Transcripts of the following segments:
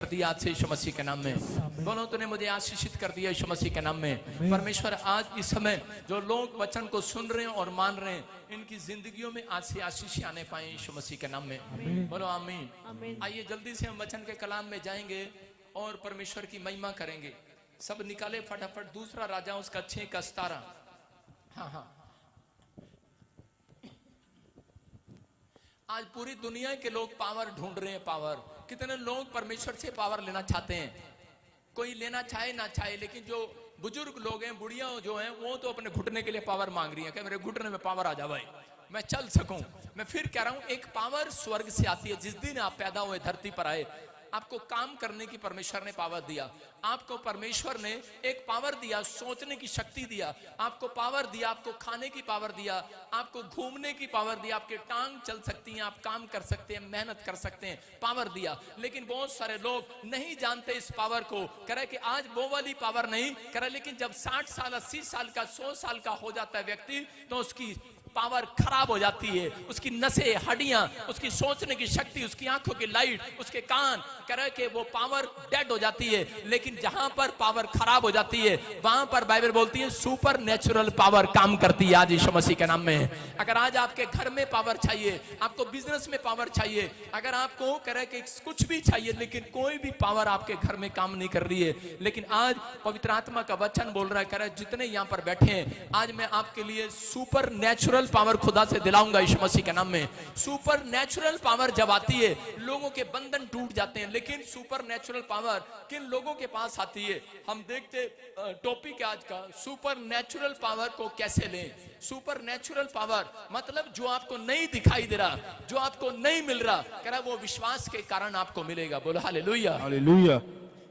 दिया आज से यीशु मसीह के नाम में। बोलो तूने मुझे आशीषित कर दिया यीशु मसीह के नाम में। परमेश्वर आज इस समय जो लोग वचन को सुन रहे हैं और मान रहे हैं, इनकी जिंदगियों में आज से आशीष आने पाए यीशु मसीह के नाम में। बोलो आमीन। आइए जल्दी से हम वचन के कलाम में जाएंगे और परमेश्वर की महिमा करेंगे। सब निकाले फटाफट दूसरा राजा उसका 6 का 17। हाँ, आज पूरी दुनिया के लोग पावर ढूंढ रहे हैं। पावर, कितने लोग परमेश्वर से पावर लेना चाहते हैं। कोई लेना चाहे ना चाहे, लेकिन जो बुजुर्ग लोग हैं, बुढ़िया जो हैं, वो तो अपने घुटने के लिए पावर मांग रही है कि मेरे घुटने में पावर आ जा भाई, मैं चल सकूं। मैं फिर कह रहा हूं, एक पावर स्वर्ग से आती है। जिस दिन आप पैदा हुए धरती पर आए, आपको काम करने की परमेश्वर ने पावर दिया। आपको परमेश्वर ने एक पावर दिया, सोचने की शक्ति दिया, आपको पावर दिया, आपको खाने की पावर दिया, आपको घूमने की पावर दिया, आपके टांग चल सकती हैं, आप काम कर सकते हैं, मेहनत कर सकते हैं, पावर दिया। लेकिन बहुत सारे लोग नहीं जानते इस पावर को। कह रहे कि आज वो वाली पावर नहीं कह रहे, लेकिन जब 60 साल 80 साल का 100 साल का हो जाता है व्यक्ति, तो उसकी पावर खराब हो जाती है। उसकी नसें, हड्डियां, उसकी सोचने की शक्ति, उसकी आंखों की लाइट, उसके कान, कह रहे कि वो पावर डेड हो जाती है। लेकिन जहां पर पावर खराब हो जाती है, वहां पर बाइबल बोलती है सुपर नेचुरल पावर काम करती है आज यीशु मसीह के नाम में। अगर आज आपके घर में पावर चाहिए, आपको बिजनेस में पावर चाहिए, अगर आपको कह रहे कि कुछ भी चाहिए, लेकिन कोई भी पावर आपके घर में काम नहीं कर रही है, लेकिन आज पवित्र आत्मा का वचन बोल रहा है, कह रहा है जितने यहां पर बैठे हैं, आज मैं आपके लिए सुपर नेचुरल पावर खुदा से दिलाऊंगा यीशु मसीह के नाम में। सुपर नेचुरल पावर जब आती है, लोगों के बंधन टूट जाते हैं। लेकिन सुपर नेचुरल पावर किन लोगों के पास आती है? हम देखते टॉपिक आज का, सुपर नेचुरल पावर को कैसे लें। सुपर नेचुरल पावर मतलब जो आपको नहीं दिखाई दे रहा, जो आपको नहीं मिल रहा, कह रहा वो विश्वास के कारण आपको मिलेगा। बोलो हालेलुया, हालेलुया।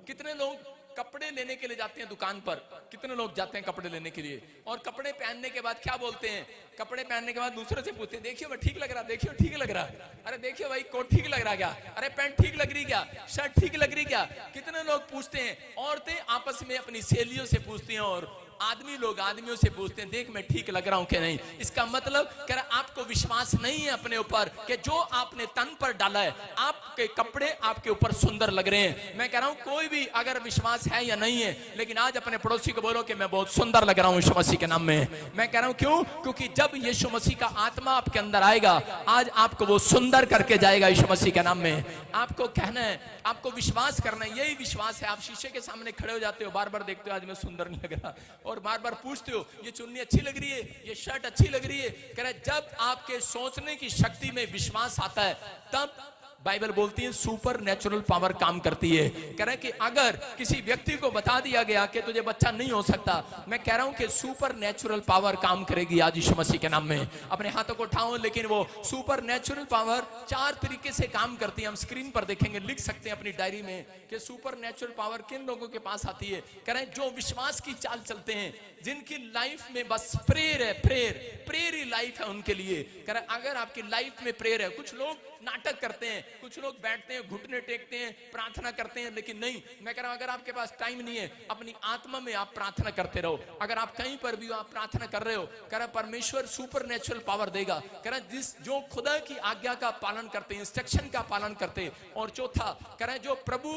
कितने लोग कपड़े लेने के लिए जाते हैं दुकान पर, कितने लोग जाते हैं कपड़े लेने के लिए, और कपड़े पहनने के बाद क्या बोलते हैं? कपड़े पहनने के बाद दूसरे से पूछते हैं, देखियो मैं ठीक लग रहा, देखियो ठीक लग रहा, अरे देखियो भाई कोट ठीक लग रहा क्या, अरे पैंट ठीक लग रही क्या, शर्ट ठीक लग रही क्या। कितने लोग पूछते हैं। औरतें आपस में अपनी सहेलियों से पूछती हैं, और आदमी लोग आदमियों से पूछते हैं, देख मैं ठीक लग रहा हूं कि नहीं। इसका मतलब कह रहा आपको विश्वास नहीं है अपने ऊपर कि जो आपने तन पर डाला है, आपके कपड़े आपके ऊपर सुंदर लग रहे हैं। मैं कह रहा हूं कोई भी अगर विश्वास है या नहीं है, लेकिन आज अपने पड़ोसी को बोलो कि मैं बहुत सुंदर लग रहा हूं यीशु मसीह के नाम में। मैं कह रहा हूं क्यों? क्योंकि जब यीशु मसीह का आत्मा आपके अंदर आएगा, आज आपको वो सुंदर करके जाएगा यीशु मसीह के नाम में। आपको कहना है, आपको विश्वास करना है, यही विश्वास है। आप शीशे के सामने खड़े हो जाते हो, बार बार देखते हो आज मैं सुंदर नहीं लग रहा, और बार बार पूछते हो ये चुन्नी अच्छी लग रही है, ये शर्ट अच्छी लग रही है। कह रहे जब आपके सोचने की शक्ति में विश्वास आता है, तब बाइबल बोलती है सुपर नेचुरल पावर काम करती है। कह रहे कि अगर किसी व्यक्ति को बता दिया गया कि तुझे बच्चा नहीं हो सकता, मैं कह रहा हूं कि सुपर नेचुरल पावर काम करेगी आज यीशु मसीह के नाम में। अपने हाथों को उठाओ। लेकिन वो सुपर नेचुरल पावर 4 तरीके से काम करती है। हम स्क्रीन पर देखेंगे, लिख सकते हैं अपनी डायरी में कि सुपर नेचुरल पावर किन लोगों के पास आती है। कह रहे जो विश्वास की चाल चलते हैं, जिनकी लाइफ में बस प्रेयर है, प्रेयर ही लाइफ है उनके लिए। कह रहे अगर आपकी लाइफ में प्रेयर है, कुछ लोग नाटक करते हैं, कुछ लोग बैठते हैं, घुटने टेकते हैं, प्रार्थना करते हैं, लेकिन नहीं। मैं कह रहा हूं अगर आपके पास टाइम नहीं है, अपनी आत्मा में आप प्रार्थना करते रहो। अगर आप कहीं पर भी आप प्रार्थना कर रहे हो, कह रहा परमेश्वर सुपर नेचुरल पावर देगा। कह रहा जो खुदा की आज्ञा का पालन करते, इंस्ट्रक्शन का पालन करते। और चौथा कह रहा जो प्रभु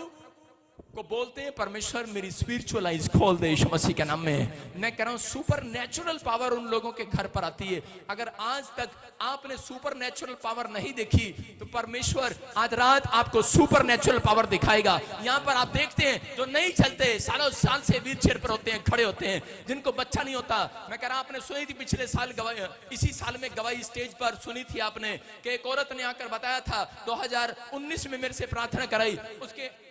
को बोलते हैं परमेश्वर मेरी स्पिरिचुअल आइज खोल दे यीशु मसीह के नाम में। मैं कह रहा हूं सुपर नेचुरल पावर उन लोगों के घर पर आती है। अगर आज तक आपने सुपर नेचुरल पावर नहीं देखी, तो परमेश्वर आज रात आपको सुपर नेचुरल पावर दिखाएगा। यहाँ पर आप देखते हैं जो नहीं चलते, सालों साल से व्हील चेयर पर होते हैं, खड़े होते हैं, जिनको बच्चा नहीं होता। मैं कह रहा आपने सुनी थी पिछले साल गवाही, इसी साल में गवाही स्टेज पर सुनी थी आपने कि एक औरत ने आकर बताया था 2019 में मेरे से प्रार्थना कराई, उसके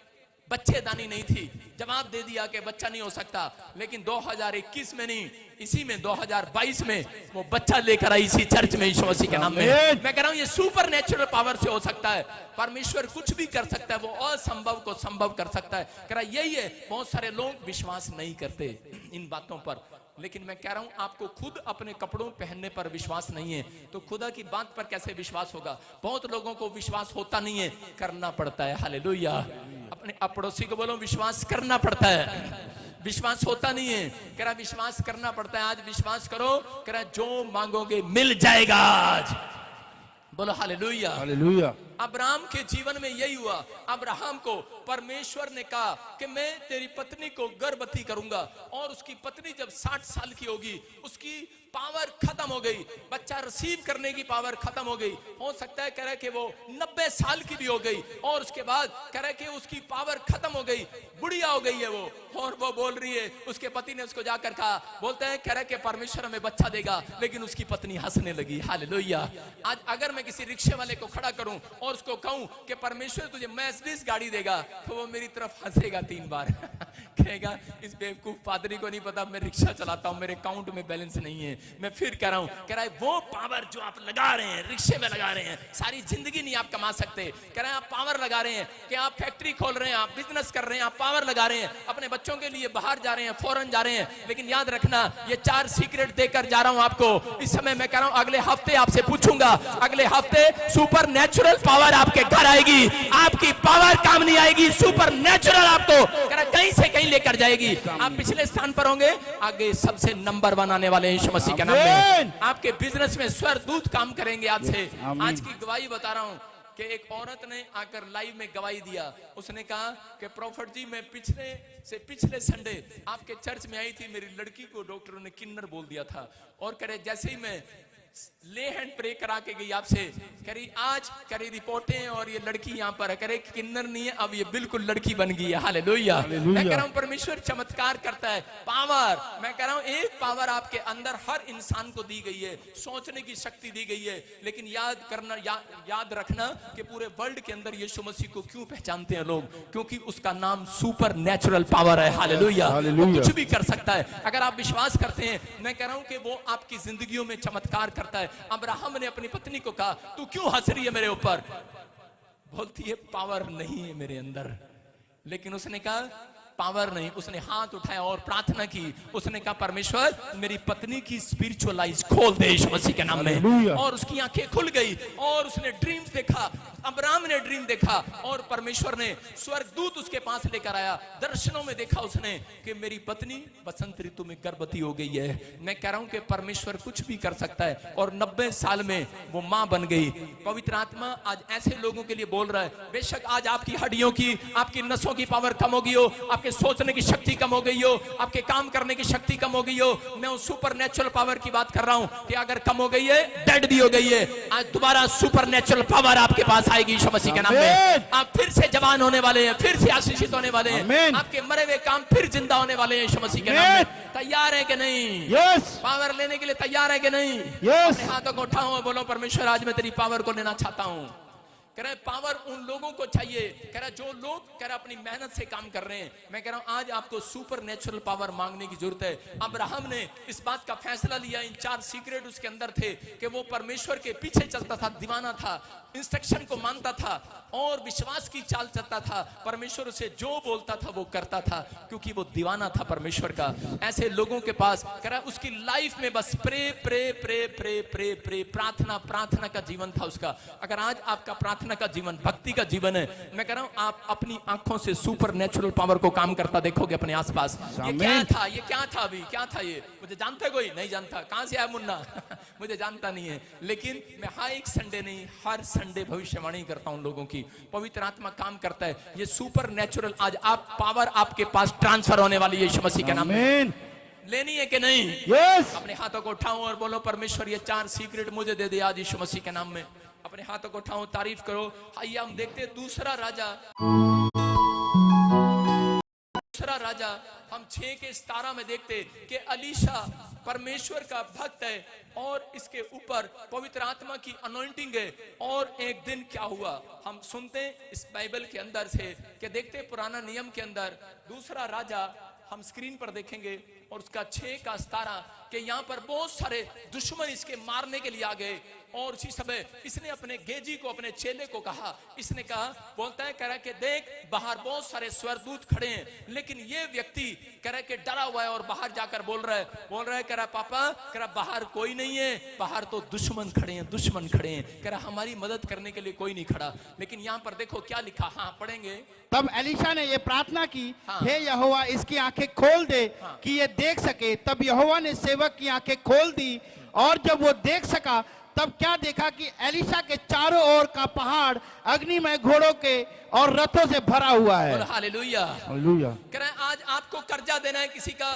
बच्चे दानी नहीं थी, जवाब दे दिया कि बच्चा नहीं हो सकता। लेकिन 2021 में नहीं, इसी में 2022 में वो बच्चा लेकर आई इसी चर्च में यीशु मसीह के नाम में। मैं कह रहा हूं ये सुपर नेचुरल पावर से हो सकता है। परमेश्वर कुछ भी कर सकता है, वो असंभव को संभव कर सकता है। कह रहा यही है, बहुत सारे लोग विश्वास नहीं करते इन बातों पर। लेकिन मैं कह रहा हूं आपको खुद अपने कपड़ों पहनने पर विश्वास नहीं है, तो खुदा की बात पर कैसे विश्वास होगा? बहुत लोगों को विश्वास होता नहीं है, करना पड़ता है। हालेलुया। अपने पड़ोसी को बोलो विश्वास करना पड़ता है, विश्वास होता नहीं है। कह रहा विश्वास करना पड़ता है। आज विश्वास करो, कह रहा जो मांगोगे मिल जाएगा आज। बोलो हालेलुया, हालेलुया। अब्राहम के जीवन में यही हुआ। अब्राहम को परमेश्वर ने कहा कि मैं तेरी पत्नी को गर्भवती करूंगा, और उसकी पत्नी जब 60 साल की होगी उसकी पावर खत्म हो गई, बच्चा रिसीव करने की पावर खत्म हो गई। हो सकता है कह रहा है कि वो 90 साल की भी हो गई, और उसके बाद कह रहा है कि उसकी पावर खत्म हो गई, बुढ़िया हो गई है वो, और वो बोल रही है, उसके पति ने उसको जाकर कहा, बोलते हैं कह रहा है कि परमेश्वर हमें बच्चा देगा, लेकिन उसकी पत्नी हंसने लगी। हालेलुया। आज अगर मैं किसी रिक्शे वाले को खड़ा करूं और उसको कहूं कि परमेश्वर तुझे मर्सिडीज गाड़ी देगा, तो वो मेरी तरफ हंसेगा 3 बार कहेगा इस बेवकूफ पादरी को नहीं पता मैं रिक्शा चलाता हूं, मेरे अकाउंट में बैलेंस नहीं है। मैं फिर कह रहा हूं, कह रहा है वो पावर जो आप लगा रहे हैं, रिक्शे में लगा रहे हैं, सारी जिंदगी नहीं आप कमा सकते। कह रहे हैं आप पावर लगा रहे हैं कि आप फैक्ट्री खोल रहे हैं, आप बिजनेस कर रहे हैं, आप पावर लगा रहे हैं, अपने बच्चों के लिए बाहर जा रहे हैं, फॉरेन जा रहे हैं, लेकिन याद रखना ये 4 सीक्रेट देकर जा रहा हूं आपको इस समय। मैं कह रहा हूं अगले हफ्ते आपसे पूछूंगा, अगले हफ्ते सुपर नेचुरल पावर आपके घर आएगी, आपकी पावर काम नहीं आएगी, सुपर नेचुरल आपको कहीं से कहीं लेकर जाएगी। आप पिछले स्थान पर होंगे, आगे सबसे नंबर 1 आने वाले हैं यीशु मसीह के नाम में। आपके बिजनेस में स्वर्गदूत काम करेंगे आज से। आज की गवाही बता रहा हूं कि एक औरत ने आकर लाइव में गवाही दिया। उसने कहा कि प्रॉफिट जी मैं पिछले संडे आपके चर्च में आई थी, मेरी लड़की को डॉक्टरों ने किन्नर बोल दिया था, और करे जैसे ही मैं ले हैंड प्रे करा के गई आपसे, करी आज करी रिपोर्टें और ये लड़की यहाँ पर है, करे किन्नर नहीं है, अब ये बिल्कुल लड़की बन गई है। हालेलुया। मैं कह रहा हूँ परमेश्वर चमत्कार करता है। पावर, मैं कह रहा हूँ एक पावर आपके अंदर हर इंसान को दी गई है, सोचने की शक्ति दी गई है, लेकिन याद रखना कि पूरे वर्ल्ड के अंदर यीशु मसीह को क्यों पहचानते हैं लोग, क्योंकि उसका नाम सुपर नेचुरल पावर है। हालेलुया। वो कुछ भी कर सकता है अगर आप विश्वास करते हैं। मैं कह रहा हूँ कि वो आपकी जिंदगियों में चमत्कार करता है। अब्राहम ने अपनी पत्नी को कहा तू क्यों हंस रही है मेरे ऊपर, बोलती है पावर नहीं है मेरे अंदर, लेकिन उसने कहा पावर नहीं, उसने हाथ उठाया और प्रार्थना की। उसने कहा परमेश्वर मेरी पत्नी की स्पिरिचुअल आइज खोल दे यीशु मसीह के नाम में, और उसकी आंखें खुल गई और उसने ड्रीम्स देखा। अब्राहम ने ड्रीम देखा और परमेश्वर ने स्वर्गदूत उसके पास लेकर आया। दर्शनों में देखा उसने कि मेरी पत्नी बसंत ऋतु में गर्भवती हो गई है। मैं कह रहा हूं कि परमेश्वर कुछ भी कर सकता है, और 90 साल में वो मां बन गई। पवित्र आत्मा आज ऐसे लोगों के लिए बोल रहा है, बेशक आज आपकी हड्डियों की, आपकी नसों की पावर कम हो गई हो, आपके सोचने की शक्ति कम हो गई हो, आपके काम करने की शक्ति कम हो गई हो, मैं उस सुपर नेचुरल पावर की बात कर रहा हूं कि अगर कम हो गई है, डेड भी हो गई है, आज दोबारा सुपर नेचुरल पावर आपके पास आएगी यीशु मसीह के नाम में। आप फिर से जवान होने वाले हैं, फिर से आशीषित होने वाले हैं, आपके मरे हुए काम फिर जिंदा होने वाले हैं यीशु मसीह के नाम में। तैयार है कि नहीं? पावर लेने के लिए तैयार है कि नहीं? अपने हाथों को उठाओ और बोलो परमेश्वर आज मैं तेरी पावर को लेना चाहता हूं। कह रहा है पावर उन लोगों को चाहिए, कह रहा है जो लोग कह रहा अपनी मेहनत से काम कर रहे हैं। मैं कह रहा हूं आज आपको सुपर नेचुरल पावर मांगने की जरूरत है। अब्राहम ने इस बात का फैसला लिया, इन 4 सीक्रेट उसके अंदर थे कि वो परमेश्वर के पीछे चलता था, दीवाना था, इंस्ट्रक्शन को मानता था और विश्वास की चाल चलता था। परमेश्वर उसे जो बोलता था वो करता था, क्योंकि वो दीवाना था परमेश्वर का। ऐसे लोगों के पास कह रहा उसकी लाइफ में बस pray pray pray pray pray pray प्रार्थना प्रार्थना का जीवन था उसका। अगर आज आपका प्रार्थना का जीवन, भक्ति का जीवन है, मैं कह रहा हूं आप अपनी आंखों से सुपर नेचुरल पावर को काम करता देखोगे अपने आसपास। ये क्या था, ये क्या था, अभी क्या था ये? मुझे जानता कोई नहीं जानता, कहां से आया मुन्ना मुझे जानता नहीं है, लेकिन मैं हर एक संडे नहीं, हर संडे भविष्यवाणी करता हूं लोगों की। पवित्र आत्मा काम करता है। ये सुपर नेचुरल आज आप पावर आपके पास ट्रांसफर होने वाली है यीशु मसीह के नाम में। लेनी है कि नहीं? अपने हाथों को उठाओ और बोलो परमेश्वर ये 4 सीक्रेट मुझे दे दे आज यीशु मसीह के नाम में। अपने हाथों को उठाओ, तारीफ करो। आइए हम देखते हैं दूसरा राजा हम 6 के 17 में देखते कि अलीशा परमेश्वर का भक्त है और इसके ऊपर पवित्र आत्मा की अनॉइंटिंग है। और एक दिन क्या हुआ हम सुनते इस बाइबल के अंदर से कि देखते पुराना नियम के अंदर दूसरा राजा हम स्क्रीन पर देखेंगे और उसका 6 का 17 कि यहाँ पर बहुत सारे दुश्मन इसके मारने के लिए आ गए। और उसी समय इसने अपने गेजी को, अपने चेले को कहा, इसने कहा, बोलता है कह रहा कि देख बाहर बहुत सारे स्वर्गदूत खड़े हैं, लेकिन ये व्यक्ति कह रहा कि डरा हुआ है और बाहर जाकर बोल रहा है कह रहा पापा, कह रहा बाहर कोई नहीं है, बाहर तो दुश्मन खड़े हैं, दुश्मन खड़े हैं, कह रहा हमारी मदद करने के लिए कोई नहीं खड़ा। लेकिन यहाँ पर देखो क्या लिखा, हाँ पढ़ेंगे। तब एलीशा ने ये प्रार्थना की, हे यहोवा इसकी आंखें खोल दे कि ये देख सके। तब यहोवा ने सेवक की आंखें खोल दी और जब वो देख सका तब क्या देखा कि एलिशा के चारों ओर का पहाड़ अग्निमय घोड़ों के और रथों से भरा हुआ है। हालेलुया। हालेलुया। कह रहे हैं आज आपको कर्जा देना है किसी का,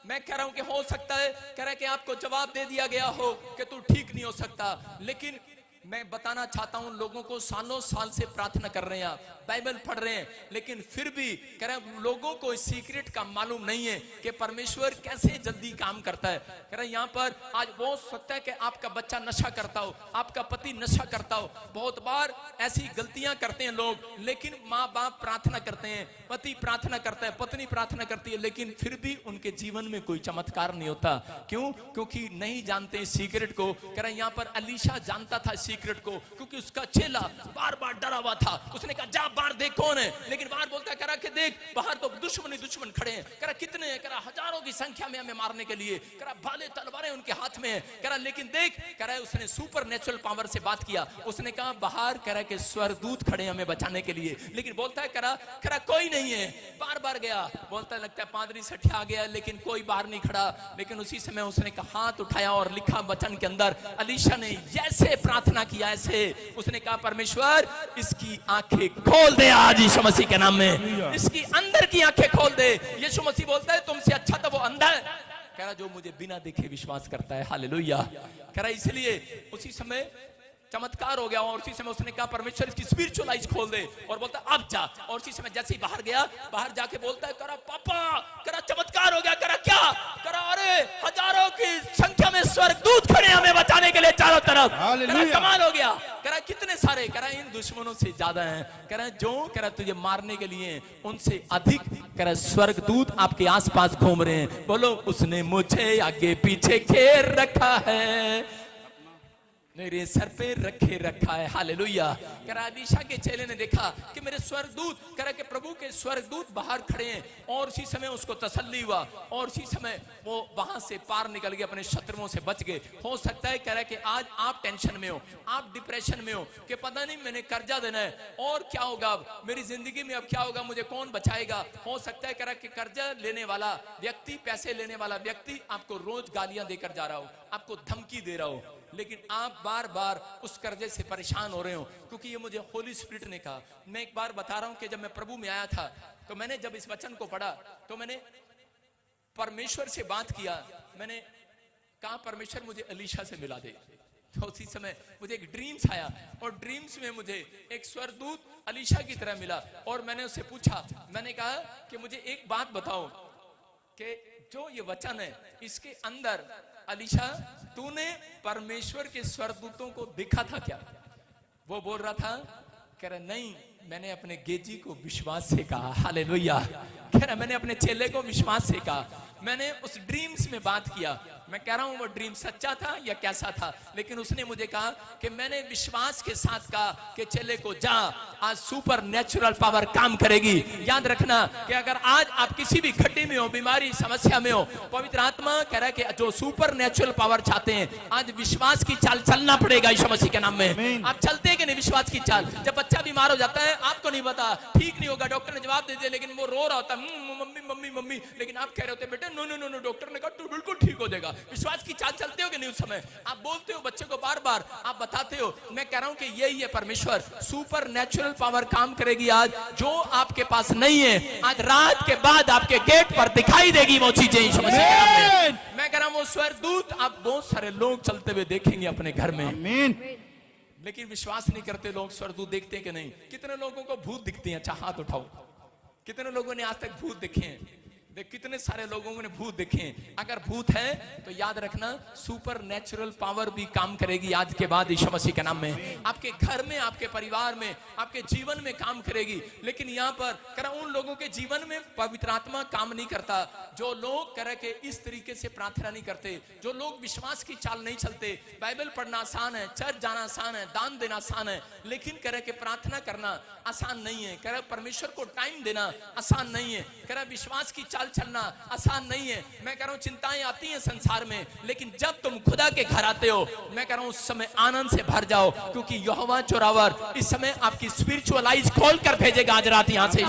मैं कह रहा हूं कि हो सकता है कह रहे हैं कि आपको जवाब दे दिया गया हो कि तू ठीक नहीं हो सकता, लेकिन मैं बताना चाहता हूं लोगों को सालों साल से प्रार्थना कर रहे हैं, बाइबल पढ़ रहे हैं, लेकिन फिर भी कह रहे हैं लोगों को इस सीक्रेट का मालूम नहीं है कि परमेश्वर कैसे जल्दी काम करता है। कह रहे हैं यहाँ पर आज हो सकता है कि आपका बच्चा नशा करता हो, आपका पति नशा करता हो, बहुत बार ऐसी गलतियां करते हैं लोग, लेकिन माँ बाप प्रार्थना करते हैं, पति प्रार्थना करता है, पत्नी प्रार्थना करती है, लेकिन फिर भी उनके जीवन में कोई चमत्कार नहीं होता। क्यों? क्योंकि नहीं जानते सीक्रेट को। कह रहे हैं यहाँ पर एलीशा जानता था सीक्रेट को, क्योंकि उसका चेला बार बार डरा हुआ था। उसने कहा जा बाहर देख कौन है, लेकिन बाहर बोलता करा कि देख बाहर तो दुश्मन ही दुश्मन खड़े हैं। करा कितने हैं? करा हजारों की संख्या में हमें मारने के लिए। करा भाले तलवारें उनके हाथ में है। करा लेकिन देख, करा उसने सुपर नेचुरल पावर से बात किया। उसने कहा बाहर करा के स्वर्गदूत खड़े हैं हमें बचाने के लिए, लेकिन बोलता है करा करा कोई नहीं है। बार बार गया, बोलता है लगता है पादरी सठिया गया, लेकिन कोई बाहर नहीं खड़ा। लेकिन उसी समय उसने कहा हाथ उठाया और लिखा वचन के अंदर, एलीशा ने जैसे प्रार्थना किया ऐसे उसने कहा परमेश्वर इसकी आंखें खोल दे आज यीशु मसीह के नाम में, इसकी अंदर की आंखें खोल दे। यीशु मसीह बोलता है तुमसे अच्छा तो वो अंधा है, कह रहा जो मुझे बिना देखे विश्वास करता है। हालेलुया। कह रहा इसलिए उसी समय चमत्कार हो गया और उसी समय उसने कहा परमेश्वर इसकी स्पिरिचुअल आइज खोल दे, और बोलता अब जा। और उसी समय जैसे ही बाहर गया, बाहर जाके बोलता है करा पापा, करा चमत्कार हो गया। करा क्या? करा अरे हजारों की संख्या में स्वर्गदूत खड़े हमें बचाने के लिए चारों तरफ। करा कमाल हो गया। करा कितने सारे, करा इन दुश्मनों से ज्यादा हैं, करा जो करा तुझे मारने के लिए उनसे अधिक करा स्वर्गदूत आपके आसपास घूम रहे हैं। बोलो उसने मुझे आगे पीछे घेर रखा है, मेरे सर पे रखे रखा है। हालेलुया। करा एलीशा के चेले ने देखा कि मेरे स्वर्गदूत, करा के प्रभु के स्वर्गदूत बाहर खड़े हैं, और उसी समय उसको तसल्ली हुआ और उसी समय वो वहां से पार निकल गए, अपने शत्रुओं से बच गए। हो सकता है करा कि आज आप टेंशन में हो, आप डिप्रेशन में हो कि पता नहीं मैंने कर्जा देना है और क्या होगा, अब मेरी जिंदगी में अब क्या होगा, मुझे कौन बचाएगा। हो सकता है करा कि कर्जा लेने वाला व्यक्ति, पैसे लेने वाला व्यक्ति आपको रोज गालियां देकर जा रहा हो, आपको धमकी दे रहा हो, लेकिन आप बार बार उस कर्जे से परेशान हो रहे हो। क्योंकि ये मुझे होली स्पिरिट ने कहा। मैं एक बार बता रहा हूं कि जब मैं प्रभु में आया था तो मैंने जब इस वचन को पढ़ा तो मैंने परमेश्वर से बात किया। मैंने कहा परमेश्वर मुझे एलीशा से मिला दे। तो उसी समय मुझे एक ड्रीम्स आया और ड्रीम्स में मुझे एक स्वर्गदूत एलीशा की तरह मिला और मैंने उससे पूछा, मैंने कहा कि मुझे एक बात बताओ कि जो ये वचन है इसके अंदर एलीशा तूने परमेश्वर के स्वर्गदूतों को देखा था क्या? वो बोल रहा था, कह रहा नहीं, मैंने अपने गेजी को विश्वास से कहा। हालेलुया। कह रहा मैंने अपने चेले को विश्वास से कहा, मैंने उस ड्रीम्स में बात किया। मैं कह रहा हूं वो ड्रीम सच्चा था या कैसा था, लेकिन उसने मुझे कहा कि मैंने विश्वास के साथ कहा कि चेले को जा, आज सुपर नेचुरल पावर काम करेगी। याद रखना कि अगर आज आप किसी भी खड्डे में हो, बीमारी समस्या में हो, पवित्र आत्मा कह रहा है कि जो सुपर नेचुरल पावर चाहते हैं आज विश्वास की चाल चलना पड़ेगा यीशु मसीह के नाम में। आप चलते हैं कि नहीं विश्वास की चाल? जब बच्चा बीमार हो जाता है आपको नहीं पता, ठीक नहीं होगा, डॉक्टर ने जवाब दे दिया, लेकिन वो रो रहा होता है मम्मी मम्मी मम्मी, लेकिन आप कह रहे होते बेटे no no no no, doctor ने कहा तू बिल्कुल ठीक हो जाएगा। विश्वास की चाल चलते हो कि नहीं? उस समय आप बोलते हो बच्चे को, बार बार आप बताते हो। मैं कह रहा हूं कि यही है परमेश्वर, सुपर नेचुरल पावर काम करेगी आज। जो आपके पास नहीं है आज रात के बाद आपके गेट पर दिखाई देगी वो चीजें यीशु मसीह के नाम में। मैं कह रहा हूं वो स्वर्गदूत आप बहुत सारे लोग चलते हुए देखेंगे अपने घर में। आमीन। लेकिन विश्वास नहीं करते लोग। स्वर्गदूत देखते हैं कि नहीं? कितने लोगों को भूत दिखती है? अच्छा हाथ उठाओ। कितने लोगों ने आज तक भूत देखे हैं? कितने सारे लोगों ने भूत देखे हैं। अगर भूत है तो याद रखना सुपर नेचुरल पावर भी काम करेगी आज के बाद यीशु मसीह के नाम में। आपके घर में, आपके परिवार में, आपके जीवन में काम करेगी। लेकिन यहाँ पर करा उन लोगों के जीवन में पवित्र आत्मा काम नहीं करता जो लोग करा के इस तरीके से प्रार्थना नहीं करते, जो लोग विश्वास की चाल नहीं चलते। बाइबल पढ़ना आसान है, चर्च जाना आसान है, दान देना आसान है, लेकिन करा के प्रार्थना करना आसान नहीं है। करा परमेश्वर को टाइम देना आसान नहीं है। करा विश्वास की चाल चलना आसान नहीं है। मैं कह रहा हूं चिंताएं आती हैं संसार में, लेकिन जब तुम खुदा के घर आते हो मैं कह रहा हूं उस समय आनंद से भर जाओ, क्योंकि यहोवा चोरावर इस समय आपकी स्पिरिचुअल आइज खोल कर भेजेगा आज रात यहां से।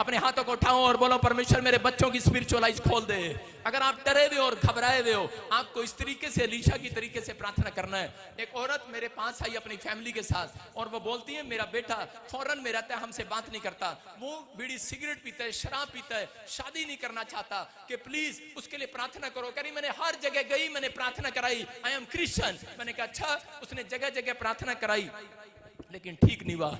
अपने हाथों को उठाओ और बोलो परमेश्वर मेरे बच्चों की स्पिरिचुअल आइज खोल दे। अगर आप डरे हुए और घबराए हुए हो, आपको इस तरीके से एलीशा की तरीके से प्रार्थना करना है। एक औरत मेरे पास आई अपनी फैमिली के साथ और वो बोलती है मेरा बेटा फॉरेन में रहता है, हमसे बात नहीं करता, वो बीड़ी सिगरेट पीता है, शराब पीता है, शादी नहीं करना चाहता, कि प्लीज उसके लिए प्रार्थना करो। कह रही मैंने हर जगह गई, मैंने प्रार्थना कराई, आई एम क्रिश्चियन। मैंने कहा अच्छा। उसने जगह जगह प्रार्थना कराई लेकिन ठीक नहीं हुआ।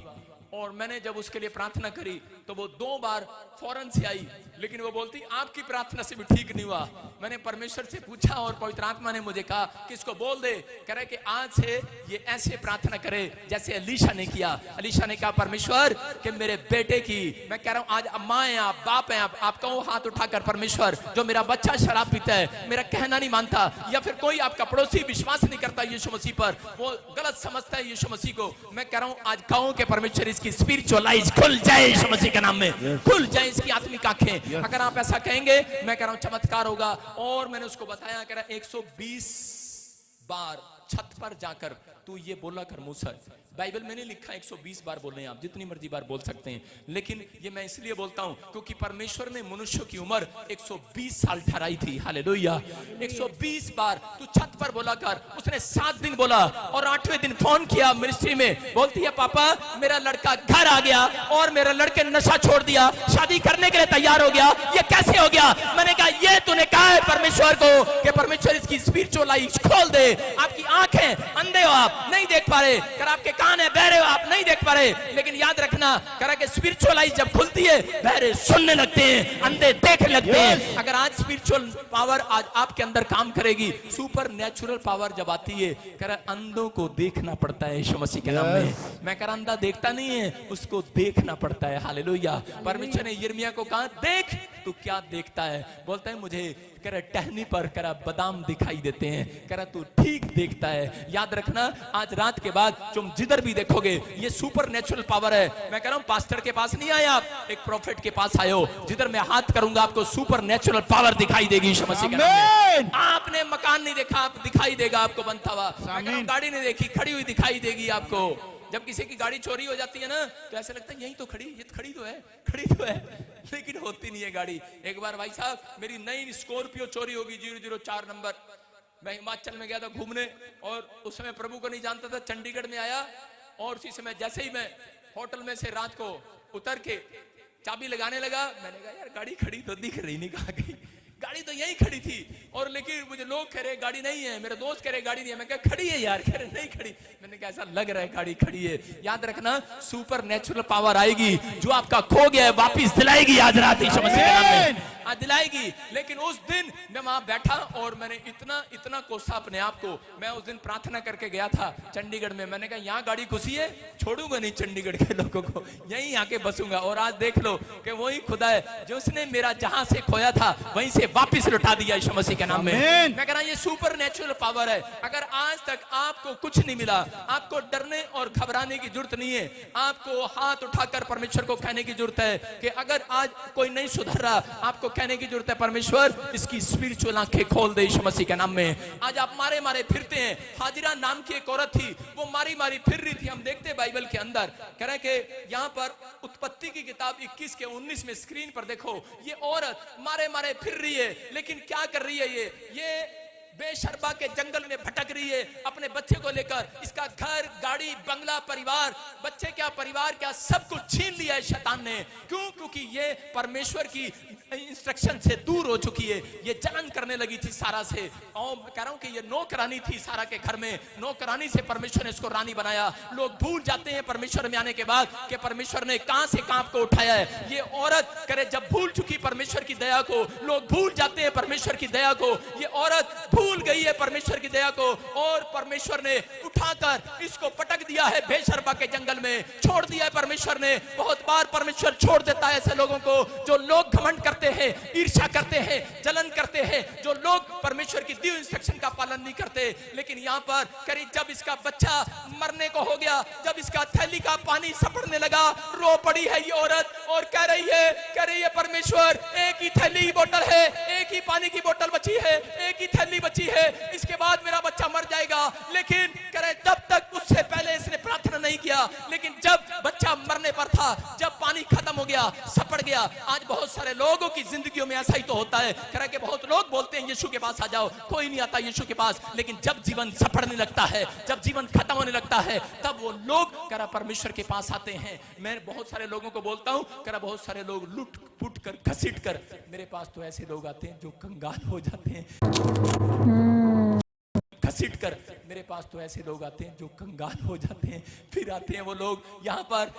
और मैंने जब उसके लिए प्रार्थना करी तो वो 2 बार फौरन से आई, लेकिन वो बोलती आपकी प्रार्थना से भी ठीक नहीं हुआ। मैंने परमेश्वर से पूछा और पवित्र आत्मा ने मुझे कहा कि इसको बोल दे, कह रहे कि आज से ये ऐसे प्रार्थना करे जैसे एलीशा ने किया। एलीशा ने कहा परमेश्वर कि मेरे बेटे की, मैं कह रहा हूं आज माँ है आप, बाप है आप कहो हाथ उठाकर परमेश्वर जो मेरा बच्चा शराब पीता है, मेरा कहना नहीं मानता, या फिर कोई आपका पड़ोसी विश्वास नहीं करता यीशु मसीह पर, वो गलत समझता है यीशु मसीह को, मैं कह रहा हूं आज कहो कि परमेश्वर इसकी स्पिरिचुअल आइज खुल जाए यीशु मसीह के नाम में, खुल जाए इसकी आत्मिक आंखें। अगर आप ऐसा कहेंगे मैं कह रहा हूं चमत्कार होगा। और मैंने उसको बताया, कह रहा 120 बार छत पर जाकर तू ये बोला कर मूसा। बाइबल में नहीं लिखा 120 बार बोल रहे हैं, आप जितनी मर्जी बार बोल सकते हैं, लेकिन ये मैं इसलिए बोलता हूं क्योंकि परमेश्वर ने मनुष्य की उम्र 120 साल ठहराई थी। हालेलुया। 120 बार तू छत पर बोला कर। उसने 7 दिन बोला और 8वें दिन फोन किया मिनिस्ट्री में, बोलती है पापा मेरा लड़का घर आ गया और मेरा लड़के ने नशा छोड़ दिया, शादी करने के लिए तैयार हो गया, ये कैसे हो गया? मैंने कहा ये तूने कहा है परमेश्वर को कि परमेश्वर इसकी स्पिरिचुअल आइज खोल दे। आपकी आंखें, अंधे हो आप नहीं देख पा रहे, कर आपके कान है बहरे हो आप नहीं देख पा रहे, लेकिन याद रखना करा कि स्पिरिचुअल आइज जब खुलती है बहरे सुनने लगते हैं, अंधे देखने लगते हैं। अगर आज स्पिरिचुअल पावर आज आपके अंदर काम करेगी, सुपर नेचुरल पावर जब आती है, करा अंधों को देखना पड़ता है यीशु मसीह के नाम में। मैं करा अंधा देखता नहीं है, उसको देखना पड़ता है। हालेलुया। परमेश्वर ने यिर्मयाह को कहा देख तू क्या देखता है? बोलता है मुझे करा टहनी पर करा बादाम दिखाई देते हैं, करा तू ठीक देखता है। याद रखना आज रात के बाद तुम जिधर भी देखोगे ये सुपर नेचुरल पावर है। मैं कह रहा हूं पास्टर के पास नहीं आए आप, एक प्रॉफिट के पास आए हो। जिधर मैं हाथ करूंगा आपको सुपर नेचुरल पावर दिखाई देगी यीशु मसीह के नाम में। आपने मकान नहीं देखा, आप दिखाई देगा आपको बनता हुआ। गाड़ी नहीं देखी, खड़ी हुई दिखाई देगी आपको। जब किसी की गाड़ी चोरी हो जाती है ना तो ऐसा लगता है यही तो खड़ी, ये खड़ी तो है, लेकिन होती नहीं है गाड़ी। एक बार भाई साहब मेरी नई स्कॉर्पियो चोरी होगी 004 नंबर। मैं हिमाचल में गया था घूमने और उस समय प्रभु को नहीं जानता था, चंडीगढ़ में आया और उसी समय जैसे ही मैं होटल में से रात को उतर के चाबी लगाने लगा, मैंने कहा यार गाड़ी खड़ी तो दिख रही नहीं, कहाँ गई? गाड़ी तो यही खड़ी थी। और लेकिन मुझे लोग कह रहे गाड़ी नहीं है, मेरे दोस्त कह रहे गाड़ी नहीं है, मैं कहा खड़ी है यार, कह रहे नहीं खड़ी। मैंने कहा ऐसा लग रहा है गाड़ी खड़ी है। याद रखना सुपर नेचुरल पावर आएगी जो आपका खो गया है वापिस दिलाएगी आज रात यीशु मसीह के नाम में, आज दिलाएगी। लेकिन उस दिन मैं वहां बैठा और मैंने इतना कोसा अपने आप को। मैं उस दिन प्रार्थना करके गया था चंडीगढ़ में, मैंने कहा यहाँ गाड़ी घुसी है, छोड़ूंगा नहीं चंडीगढ़ के लोगों को, यहीं आके बसूंगा। और आज देख लो कि वही खुदा है जो उसने मेरा जहां से खोया था वहीं से वापिस लौटा दिया यीशु मसीह के नाम में। मैं कह रहा ये सुपर नेचुरल पावर है। अगर आज तक आपको कुछ नहीं मिला, आपको डरने और घबराने की जरूरत नहीं है। आपको हाथ उठाकर परमेश्वर को कहने की जरूरत है कि अगर आज कोई नहीं सुधर रहा, आपको कहने की जरूरत है परमेश्वर इसकी स्पिरिचुअल आंखें खोल दे यीशु मसीह के नाम में। आज आप मारे मारे फिरते हैं। हाजिरा नाम की एक औरत थी, वो मारी मारी फिर रही थी। हम देखते हैं बाइबल के अंदर, कह रहे कि यहाँ पर उत्पत्ति की किताब 21 के 19 में स्क्रीन पर देखो, ये औरत मारे मारे फिर रही है, लेकिन क्या कर रही है? ये बेशर्बा के जंगल में भटक रही है अपने बच्चे को लेकर। इसका घर, गाड़ी, बंगला, परिवार, बच्चे क्या, परिवार क्या, सब कुछ छीन लिया है शैतान ने। क्यों? क्योंकि ये परमेश्वर की इंस्ट्रक्शन से दूर हो चुकी है। ये जलन करने लगी थी सारा से। और मैं कह रहा हूं कि ये नौकरानी थी सारा के घर में, नौकरानी से परमेश्वर ने इसको रानी बनाया। लोग भूल जाते हैं परमेश्वर में आने के बाद कि परमेश्वर ने कहां से कहां को उठाया है। ये औरत करे जब भूल चुकी परमेश्वर की दया को, लोग भूल जाते हैं परमेश्वर की दया को। ये औरत भूल गई है परमेश्वर की दया को और परमेश्वर ने उठाकर इसको पटक दिया है बेशर्बा के जंगल में, छोड़ दिया है परमेश्वर ने। बहुत बार परमेश्वर छोड़ देता है ऐसे लोगों को जो लोग घमंड करते हैं, ईर्ष्या करते हैं, जलन करते हैं, जो लोग परमेश्वर की दी इंस्ट्रक्शन का पालन नहीं करते। लेकिन यहाँ पर करीब जब इसका बच्चा मरने को हो गया, जब इसका थैली का पानी सपड़ने लगा, रो पड़ी है ये औरत और कह रही है परमेश्वर एक ही थैली बोतल है, एक ही पानी की बोतल बची है, एक ही थैली बची है, इसके बाद मेरा बच्चा मर जाएगा। लेकिन करे तब तक उससे पहले इसने प्रार्थना नहीं किया। लेकिन जब बच्चा मरने पर था, जब पानी पानी खत्म हो गया, सपड़ गया। आज बहुत सारे लोगों की जिंदगियों में ऐसा ही तो होता है। कह रहा कि बहुत लोग बोलते हैं यीशु के पास आ जाओ, कोई नहीं आता यीशु के पास। लेकिन जब जीवन सपड़ने लगता है, जब जीवन खत्म होने लगता है, तब वो लोग कह रहा परमेश्वर के पास आते हैं। मैं बहुत सारे लोगों को बोलता हूं, कह रहा बहुत सारे लोग लुट पुट कर घसीट कर, मेरे पास तो ऐसे लोग आते हैं जो कंगाल हो जाते हैं। घसीट कर मेरे पास तो ऐसे लोग आते हैं जो कंगाल हो जाते हैं। फिर आते हैं वो लोग यहाँ पर,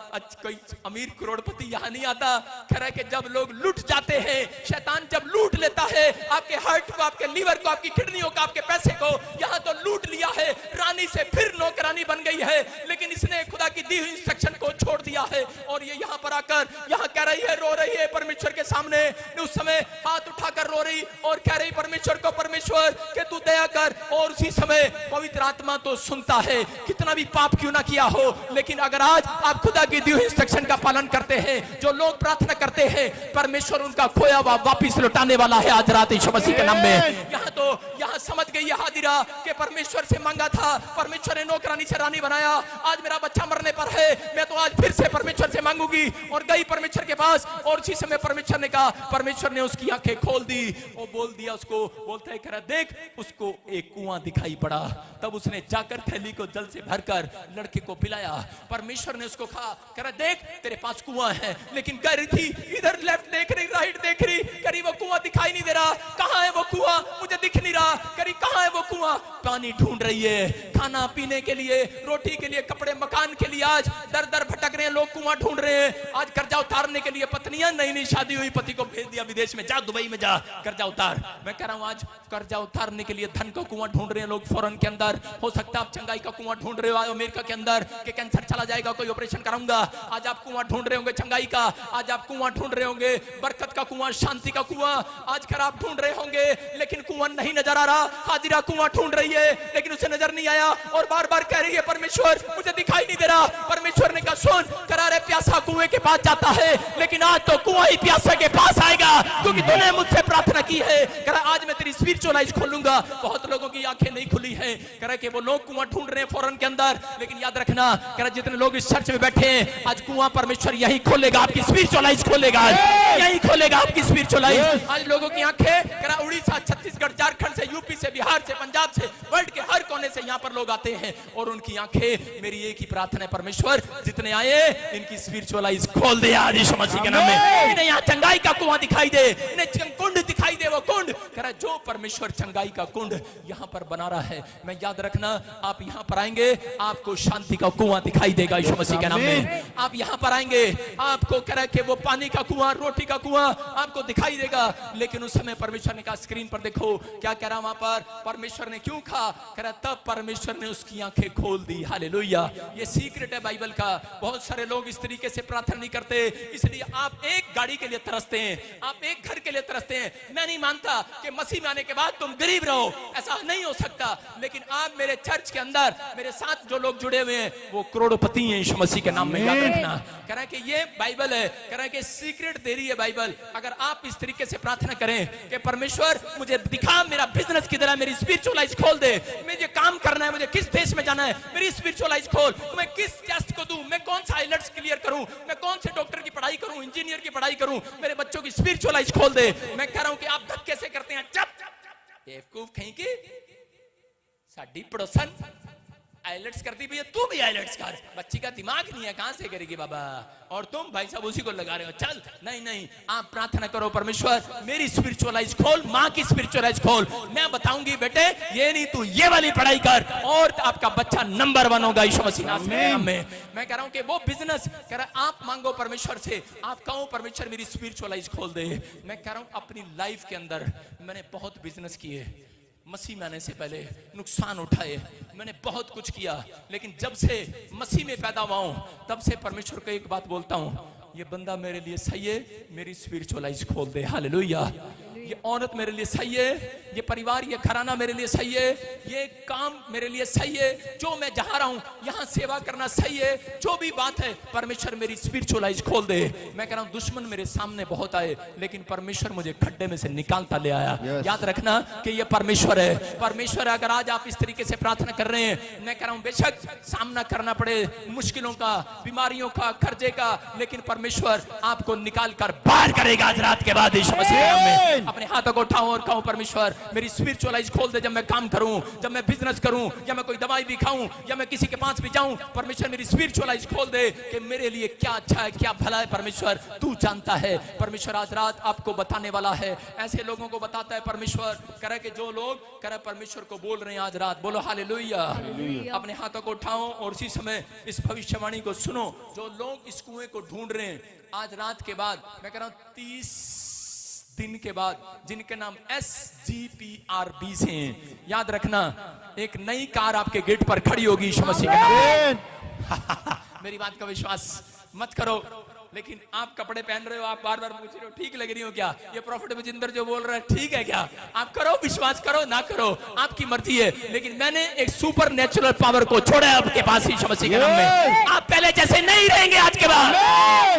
कोई अमीर करोड़पति यहाँ नहीं आता। कह रहा है कि जब लोग लूट जाते हैं, शैतान जब लूट लेता है आपके हार्ट को, आपके लीवर को, आपकी किडनियों को, आपके पैसे को, यहाँ तो लूट लिया है, रानी से फिर नौकरानी बन गई है। लेकिन इसने खुदा की दी हुई इंस्ट्रक्शन को छोड़ दिया है और ये यहाँ पर आकर यहाँ कह रही है, रो रही है परमेश्वर के सामने। उस समय हाथ उठाकर रो रही और कह रही परमेश्वर को, परमेश्वर के तू दया कर। और उसी समय पवित्र आत्मा तो सुनता है, कितना भी पाप क्यों ना किया हो, लेकिन अगर आज आप खुदा की दी हुई इंस्ट्रक्शन का पालन करते हैं, जो लोग प्रार्थना करते हैं, परमेश्वर उनका खोया हुआ वापिस लौटाने वाला है आज रात यीशु मसीह के नाम में। यहाँ समझ गई है हादिरा कि परमेश्वर से मांगा था, परमेश्वर ने नौकरानी से रानी बनाया, आज मेरा बच्चा मरने पर है, मैं तो आज फिर से परमेश्वर से मांगूंगी। और गई परमेश्वर के पास और उसी समय परमेश्वर ने कहा, परमेश्वर ने उसकी आंखें खोल दी और बोल दिया उसको, बोलता है कह रहा देख, उसको एक कुआं दिखाई पड़ा। तब उसने जाकर थैली को जल से भरकर लड़के को पिलाया। परमेश्वर ने उसको कहा, कह रहा देख तेरे पास कुआं है। लेकिन कह रही थी, इधर लेफ्ट देख रही, राइट देख रही, करी वो कुआं दिखाई नहीं दे रहा। कहां है वो कुआं, मुझे दिख नहीं रहा। करी कहां है वो कुआं, पानी ढूंढ रही है, खाना पीने के लिए, रोटी के लिए, कपड़े मकान के लिए। आज दर दर भटक रहे हैं लोग, कुआं ढूंढ रहे हैं। आज कर्जा उतारने के लिए पत्नियां नई नई शादी हुई पति को भेज दिया विदेश में, जा दुबई में जा कर्जा उतार। मैं कह रहा हूं आज कर्जा उतारने के लिए धन का कुआं ढूंढ रहे हैं लोग फॉरेन के अंदर। हो सकता है आप चंगाई का कुआं ढूंढ रहे हो अमेरिका के अंदर कि कैंसर चला जाएगा, कोई ऑपरेशन कराऊंगा। आज आप कुआं ढूंढ रहे होंगे चंगाई का, आज आप कुआं ढूंढ रहे होंगे बरकत का कुआं, शांति का कुआं। आज कर आप ढूंढ रहे होंगे लेकिन कुआं नहीं नजर आ रहा। हाजिरा कुआं ढूंढ रही है लेकिन उसे नजर नहीं आया और बार बार कह रही है परमेश्वर मुझे दिखाई नहीं दे रहा। परमेश्वर ने कहा सुन, करारे प्यासा कुएं के पास जाता है, लेकिन आज तो कुआं ही प्यासा के पास आएगा, क्योंकि तूने मुझसे प्रार्थना की है। करा आज मैं तेरी स्पिरिचुअल आइज खोलूंगा। बहुत लोगों की आंखें नहीं खुली है, करा कि वो लोग कुआं ढूंढ रहे हैं फॉरेन के अंदर। लेकिन याद रखना, करा जितने लोग इस चर्च में बैठे हैं, आज कुआं परमेश्वर यही खोलेगा, आपकी स्पिरिचुअल आइज खोलेगा, यही खोलेगा आपकी स्पिरिचुअल आइज। आज लोगों की आंखें, करा उड़ीसा, छत्तीसगढ़, झारखंड से, यूपी से, बिहार से, पंजाब से, वर्ल्ड के हर कोने से यहाँ पर लोग आते हैं और उनकी आंखें, मेरी एक ही प्रार्थना है परमेश्वर जितने आए इनकी स्पिरिचुअल आइज खोल दे आज यीशु मसीह के नाम में। इन्हें यहाँ चंगाई का कुआं दिखाई दे, इन्हें कुंड दिखाई दे, वो कुंड करा जो परमेश्वर चंगाई का कुंड यहाँ पर बना रहा है। मैं याद रखना, आप यहाँ पर आएंगे आपको शांति का कुआं दिखाई देगा यीशु मसीह के नाम में। आप यहाँ पर आएंगे आपको कह रहा है कि वो पानी का कुआं, रोटी का कुआं आपको दिखाई देगा। लेकिन उस समय परमेश्वर ने कहा, स्क्रीन पर देखो क्या कह रहा वहां पर, परमेश्वर ने क्यों कहा, कह रहा तब परमेश्वर ने उसकी आंखें खोल दी। हालेलुया, ये सीक्रेट है बाइबल का। बहुत सारे लोग इस तरीके से प्रार्थना नहीं करते, इसलिए आप एक गाड़ी के लिए तरसते हैं, आप एक घर के लिए तरसते हैं। मैं नहीं मानता कि मसीह में आने के बाद तुम गरीब रहो, ऐसा नहीं हो सकता। लेकिन आप मेरे चर्च के अंदर मेरे साथ जो लोग जुड़े हुए हैं वो करोड़पति हैं यीशु मसीह के नाम में। याद रखना, कह रहा है कि ये बाइबल है, कह रहा है कि सीक्रेट दे रही है बाइबल। अगर आप इस तरीके से प्रार्थना करें कि परमेश्वर मुझे दिखा, मेरा बिजनेस किधर है, मेरी स्पिरिचुअल आइज खोल दे, मुझे काम करना है, मुझे किस देश में जाना है, मेरी स्पिरिचुअल आइज खोल, मैं किस टेस्ट को दूं, मैं कौन सा आइलेट्स क्लियर करूं, मैं कौन से डॉक्टर की पढ़ाई करूं, इंजीनियर की पढ़ाई करूं, मेरे बच्चों की स्पिरिचुअल आइज खोल दे। मैं कह रहा हूं कि आप धक्के से करते हैं, जब बेवकूफ कहीं की साडी पड़ोसन आइलेट्स करती भी है, तू भी आइलेट्स कर, बच्ची का दिमाग नहीं है, कहां से करेगी बाबा, और तुम भाई साहब उसी को लगा रहे हो। चल नहीं नहीं, आप प्रार्थना करो परमेश्वर मेरी स्पिरिचुअल आइज खोल, माँ की स्पिरिचुअल आइज खोल। मैं बताऊंगी बेटे ये नहीं, तू ये वाली पढ़ाई कर और आपका बच्चा नंबर 1 होगा यीशु मसीह नाम में। मैं कह रहा हूं कि वो बिजनेस, कह रहा आप मांगो परमेश्वर से, आप कहो परमेश्वर मेरी स्पिरिचुअल आइज खोल दे। मैं कह रहा हूं अपनी लाइफ के अंदर मैंने बहुत बिजनेस किए, मसीह में आने से पहले नुकसान उठाए, मैंने बहुत कुछ किया, लेकिन जब से मसीह में पैदा हुआ हूं तब से परमेश्वर को एक बात बोलता हूं, ये बंदा मेरे लिए सही है, मेरी स्पिरिचुअल आइज खोल दे। हालेलुया, ये औरत मेरे लिए सही है, ये परिवार, ये घराना मेरे लिए सही है, ये काम मेरे लिए सही है, जो मैं जहां रहा हूं यहां सेवा करना सही है, जो भी बात है परमेश्वर मेरी स्पिरिचुअल आइज खोल दे। मैं कह रहा हूं दुश्मन मेरे सामने बहुत आए, लेकिन परमेश्वर मुझे खड्डे में से निकालता ले आया। याद रखना कि ये परमेश्वर है। परमेश्वर, अगर आज आप इस तरीके से प्रार्थना कर रहे हैं, मैं कह रहा हूं बेशक सामना करना पड़े मुश्किलों का, बीमारियों का, कर्जे का, लेकिन परमेश्वर आपको निकाल कर बाहर करेगा आज रात के बाद यीशु मसीह के नाम में। अपने हाथों को उठाओ और कहो परमेश्वर मेरी स्पिरिचुअल आइज खोल दे। जब मैं काम करूं, जब मैं बिजनेस करूं, या मैं कोई दवाई भी खाऊं, या मैं किसी के पास भी जाऊं, परमेश्वर मेरी स्पिरिचुअल आइज खोल दे कि मेरे लिए क्या अच्छा है, क्या भला है। परमेश्वर तू जानता है। परमेश्वर आज रात आपको बताने वाला है, ऐसे लोगों को बताता है परमेश्वर, करे कि जो लोग करे परमेश्वर को बोल रहे हैं आज रात, बोलो हालेलुया। अपने हाथों को उठाओ और उसी समय इस भविष्यवाणी को सुनो। जो लोग इस कुएं को ढूंढ रहे हैं आज रात के बाद, मैं कह रहा हूं 30 दिन के बाद, जिनके नाम SGPRB से हैं, याद रखना एक नई कार आपके गेट पर खड़ी होगी यीशु मसीह के नाम में। मेरी बात का विश्वास मत करो, लेकिन आप कपड़े पहन रहे हो, आप बार बार पूछ रहे हो ठीक लग रही हो क्या, ये प्रॉफिट मजिंदर जो बोल रहा है ठीक है क्या? आप करो, विश्वास करो ना करो, आपकी मर्जी है, लेकिन मैंने एक सुपर नेचुरल पावर को छोड़ा है आपके पास यीशु मसीह के नाम में। आप पहले जैसे नहीं रहेंगे आज के बाद।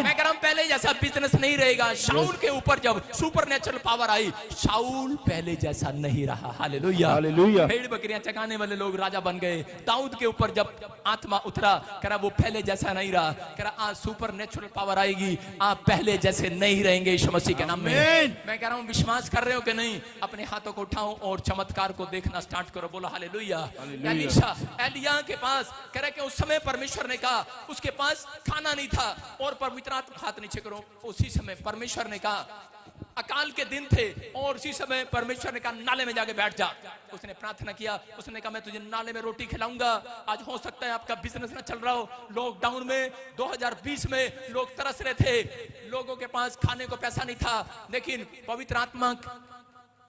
मैं कह रहा हूं पहले जैसा बिजनेस नहीं रहेगा। शाऊल के ऊपर जब सुपर नेचुरल पावर आई, शाऊल पहले जैसा नहीं रहा। Hallelujah, hallelujah. भेड़ बकरियां चगाने वाले लोग राजा बन गए। दाऊद के ऊपर जब आत्मा उतरा, कह रहा वो पहले जैसा नहीं रहा। कह रहा आज सुपर नेचुरल पावर आएगी, आप पहले जैसे नहीं रहेंगे यीशु मसीह के नाम में। मैं कह रहा हूं विश्वास कर रहे हो कि नहीं? अपने हाथों को उठाओ और चमत्कार को देखना स्टार्ट करो, बोलो हालेलुया। एलीशा, एलिया के पास कह रहे कि उस समय परमेश्वर ने कहा, उसके पास खाना नहीं था और पवित्र आत्मा, हाथ नीचे करो, उसी समय परमेश्वर ने कहा, अकाल के दिन थे और उसी समय परमेश्वर ने कहा नाले में जाके बैठ जा। उसने प्रार्थना किया, उसने कहा मैं तुझे नाले में रोटी खिलाऊंगा। आज हो सकता है आपका बिजनेस ना चल रहा हो, लॉकडाउन में 2020 में लोग तरस रहे थे, लोगों के पास खाने को पैसा नहीं था, लेकिन पवित्र आत्मा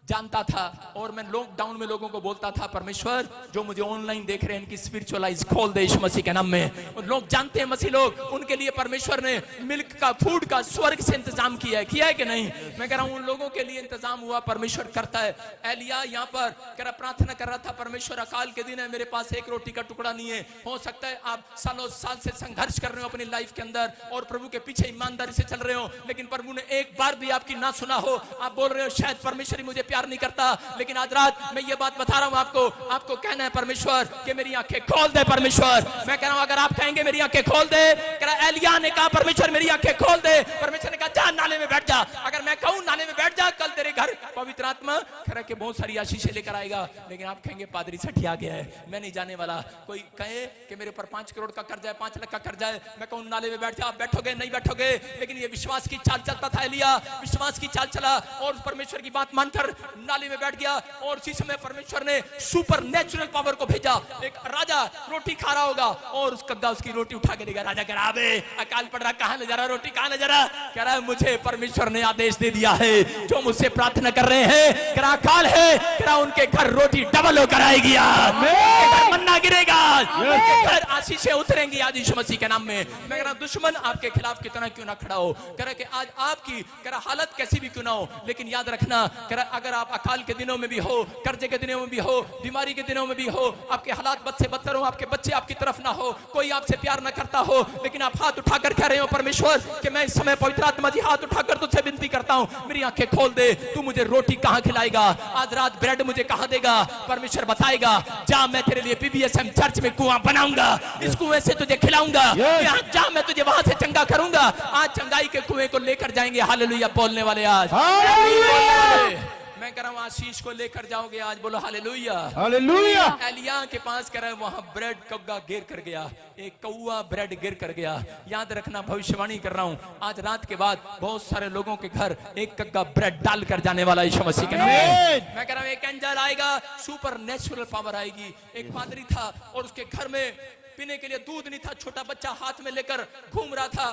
जानता था और मैं लॉकडाउन में लोगों को बोलता था परमेश्वर जो मुझे ऑनलाइन देख रहे हैं इनकी स्पिरिचुअल आइज खोल दे यीशु मसीह के नाम में। और लोग जानते हैं मसीह लोग, उनके लिए परमेश्वर ने मिल्क का, फूड का स्वर्ग से इंतजाम किया है कि नहीं? मैं कह रहा हूं उन लोगों के लिए इंतजाम हुआ, परमेश्वर करता है। एलिया यहाँ पर कह रहा, प्रार्थना कर रहा था, परमेश्वर अकाल के दिन है, मेरे पास एक रोटी का टुकड़ा नहीं है। हो सकता है आप सालों साल से संघर्ष कर रहे हो अपनी लाइफ के अंदर और प्रभु के पीछे ईमानदारी से चल रहे हो, लेकिन प्रभु ने एक बार भी आपकी ना सुना हो। आप बोल रहे हो शायद परमेश्वर मुझे प्यार नहीं करता, लेकिन आज रात मैं ये बात बता रहा हूं आपको कहना है परमेश्वर कि मेरी आंखें खोल दे। परमेश्वर, मैं कह रहा हूं अगर आप कहेंगे मेरी आंखें खोल दे, कह रहा एलिया ने कहा परमेश्वर मेरी आंखें खोल दे, परमेश्वर ने कहा जा नाले में बैठ जा। अगर मैं कहूं नाले में बैठ जा, कल तेरे घर पवित्र आत्मा कह रहा कि बहुत सारी आशीषें लेकर आएगा, लेकिन आप कहेंगे पादरी सठिया गया है, मैं नहीं जाने वाला। कोई कहे कि मेरे ऊपर 5 करोड़ का कर्जा है, 5 लाख का कर्जा है, मैं कहूं नाले में बैठ जा, आप बैठोगे नहीं बैठोगे? लेकिन ये विश्वास की चाल चलता था एलिया, विश्वास की चाल चला और परमेश्वर की बात मानकर नाले में बैठ गया। और उसी समय परमेश्वर ने सुपर नेचुरल पावर को भेजा। एक राजा रोटी खा रहा होगा और उस कद्दा उसकी रोटी उठा के देगा। राजा कह रहा अबे अकाल पड़ रहा, कहां ले जा रहा, रोटी कहां ले जा रहा? कह रहा है मुझे परमेश्वर ने आदेश दे दिया है, जो मुझसे प्रार्थना कर रहे हैं, कह रहा अकाल है, कह रहा उनके घर रोटी डबल होकर आएगी, मन्ना गिरेगा, उनके घर आशीषें उतरेंगी आज यीशु मसीह के नाम में। मैं कह रहा दुश्मन आपके खिलाफ कितना क्यों ना खड़ा हो, कह रहा कि आज आपकी कह रहा हालत कैसी भी क्यों ना हो, लेकिन याद रखना कह रहा अगर आप अकाल के दिनों में भी हो, कर्जे के दिनों में भी हो, बीमारी के दिनों में भी हो, आपके हालात बद से बदतर हो, आपके बच्चे आपकी तरफ ना हो, कोई आपसे प्यार ना करता हो, लेकिन आप हाथ उठाकर कह रहे हो परमेश्वर कि मैं इस समय पवित्र आत्मा जी हाथ उठाकर तुझसे विनती करता हूं, मेरी आंखें खोल दे, तू मुझे रोटी कहां खिलाएगा, आज रात ब्रेड मुझे कहां देगा? परमेश्वर बताएगा जा मैं तेरे लिए PBSM चर्च में कुआं बनाऊंगा, इस कुएं से तुझे खिलाऊंगा, जा मैं तुझे वहां से चंगा करूंगा। आज चंगाई के कुएं को लेकर जाएंगे, हालेलुया बोलने वाले आज मैं कह रहा हूं आशीष को लेकर जाओगे आज, बोलो हालेलुया हालेलुया। एलिया के पास कह रहा है वहां ब्रेड कौवा गिर कर गया, एक कौवा ब्रेड गिर कर गया। याद रखना भविष्यवाणी कर रहा हूं आज रात के बाद बहुत सारे लोगों के घर एक कग्गा ब्रेड डाल कर जाने वाला यीशु मसीह के नाम में। मैं कह रहा हूं एक एंजल आएगा, सुपर नेचुरल पावर आएगी। एक पादरी था और उसके घर में पीने के लिए दूध नहीं था, छोटा बच्चा हाथ में लेकर घूम रहा था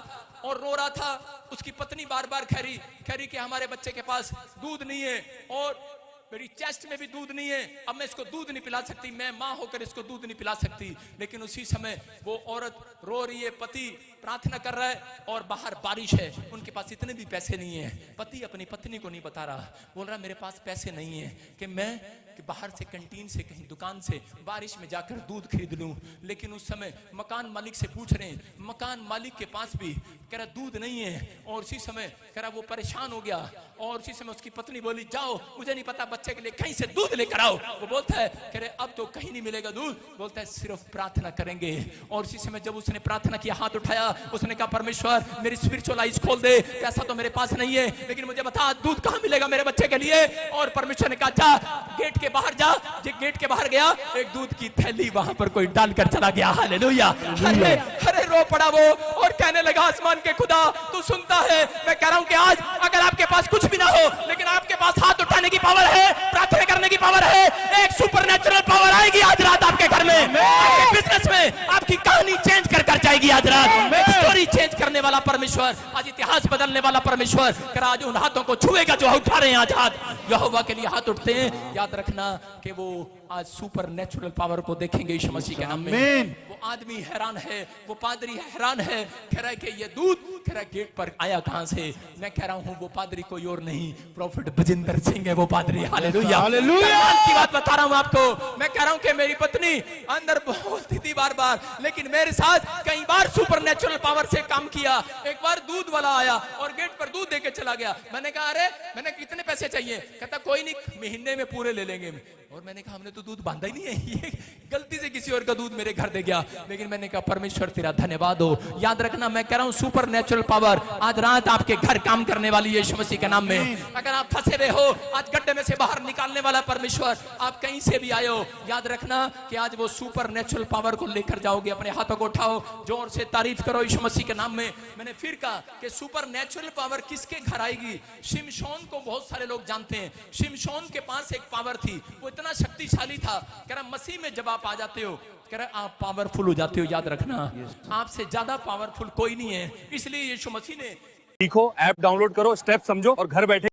और रो रहा था। उसकी पत्नी बार बार खैरी कि हमारे बच्चे के पास दूध नहीं है और मेरी चेस्ट में भी दूध नहीं है, अब मैं इसको दूध नहीं पिला सकती, मैं माँ होकर इसको दूध नहीं पिला सकती। लेकिन उसी समय वो औरत रो रही है, पति प्रार्थना कर रहा है और बाहर बारिश है, उनके पास इतने भी पैसे नहीं है। पति अपनी पत्नी को नहीं बता रहा, बोल रहा मेरे पास पैसे नहीं है कि मैं बाहर से कैंटीन से कहीं दुकान से बारिश में जाकर दूध खरीद लूं। लेकिन उस समय मकान मालिक से पूछ रहे हैं, मकान मालिक के पास भी कह रहा दूध नहीं है। और उसी समय कह रहा वो परेशान हो गया और उसी समय उसकी पत्नी बोली जाओ, मुझे नहीं पता, बच्चे के लिए कहीं से दूध लेकर आओ। वो बोलता है कह रहे अब तो कहीं नहीं मिलेगा दूध, बोलता है सिर्फ प्रार्थना करेंगे। और उसी समय जब उसने प्रार्थना किया, हाथ उठाया, उसने कहा परमेश्वर मेरी स्पिरिचुअल आइज खोल दे, पैसा तो मेरे पास नहीं है लेकिन मुझे बता दूध कहां मिलेगा मेरे बच्चे के लिए। और परमेश्वर ने कहा जा गेट के बाहर जा। जो गेट के बाहर गया, एक दूध की थैली वहां पर कोई डालकर चला गया। हालेलुया। अरे अरे रो पड़ा वो और कहने लगा आसमान के खुदा तू सुनता है, मैं कह रहा हूं कि आज अगर आपके पास कुछ भी ना हो लेकिन आपके पास हाथ उठाने की पावर है, प्रार्थना करने की पावर है, एक सुपरनेचुरल पावर आएगी आज रात आपके घर में, आपके बिजनेस में, आपकी कहानी चेंज कर जाएगी आज रात। स्टोरी चेंज करने वाला परमेश्वर, आज इतिहास बदलने वाला परमेश्वर कर आज उन हाथों को छुएगा जो उठा रहे हैं आज हाथ, यहोवा के लिए हाथ उठते हैं। याद रखना कि वो आज सुपर नेचुरल पावर को देखेंगे यीशु मसीह के नाम में। वो आदमी हैरान है, वो पादरी हैरान है, कह रहा है कि ये दूध कह रहा है गेट पर आया कहां से। मैं कह रहा हूं वो पादरी कोई और नहीं, प्रॉफिट बजिंदर सिंह है वो पादरी। हालेलुया हालेलुया की बात बता रहा हूं आपको। मैं कह रहा हूं कि मेरी पत्नी अंदर बोलती थी बार बार, लेकिन मेरे साथ कई बार सुपर नेचुरल पावर से काम किया। एक बार दूध वाला आया और गेट पर दूध देके चला गया। मैंने कहा अरे मैंने कितने पैसे चाहिए, कहता कोई नहीं महीने में पूरे ले लेंगे। और मैंने कहा हमने तो दूध बांधा ही नहीं है, ये गलती से किसी और का दूध मेरे घर दे गया। लेकिन मैंने कहा परमेश्वर तेरा धन्यवाद हो। याद रखना मैं कह रहा हूं सुपर नेचुरल पावर आज रात आपके घर काम करने वाली है यीशु मसीह के नाम में। अगर आप फंसे हुए हो, आज गड्ढे में से बाहर निकालने वाला परमेश्वर, आप कहीं से भी आए हो, याद रखना कि आज वो सुपर नेचुरल पावर को लेकर जाओगे। अपने हाथों को उठाओ, जोर से तारीफ करो यीशु मसीह के नाम में। मैंने फिर कहा कि सुपर नेचुरल पावर किसके घर आएगी। शिमशोन को बहुत सारे लोग जानते हैं। शिमशोन के पास एक पावर थी, वो इतना शक्तिशाली था। कह रहा मसीह में जब आप आ जाते हो, कह रहा आप पावरफुल हो जाते हो। याद रखना आपसे ज्यादा पावरफुल कोई नहीं है। इसलिए यीशु मसीह ने सीखो, ऐप डाउनलोड करो, स्टेप समझो और घर बैठे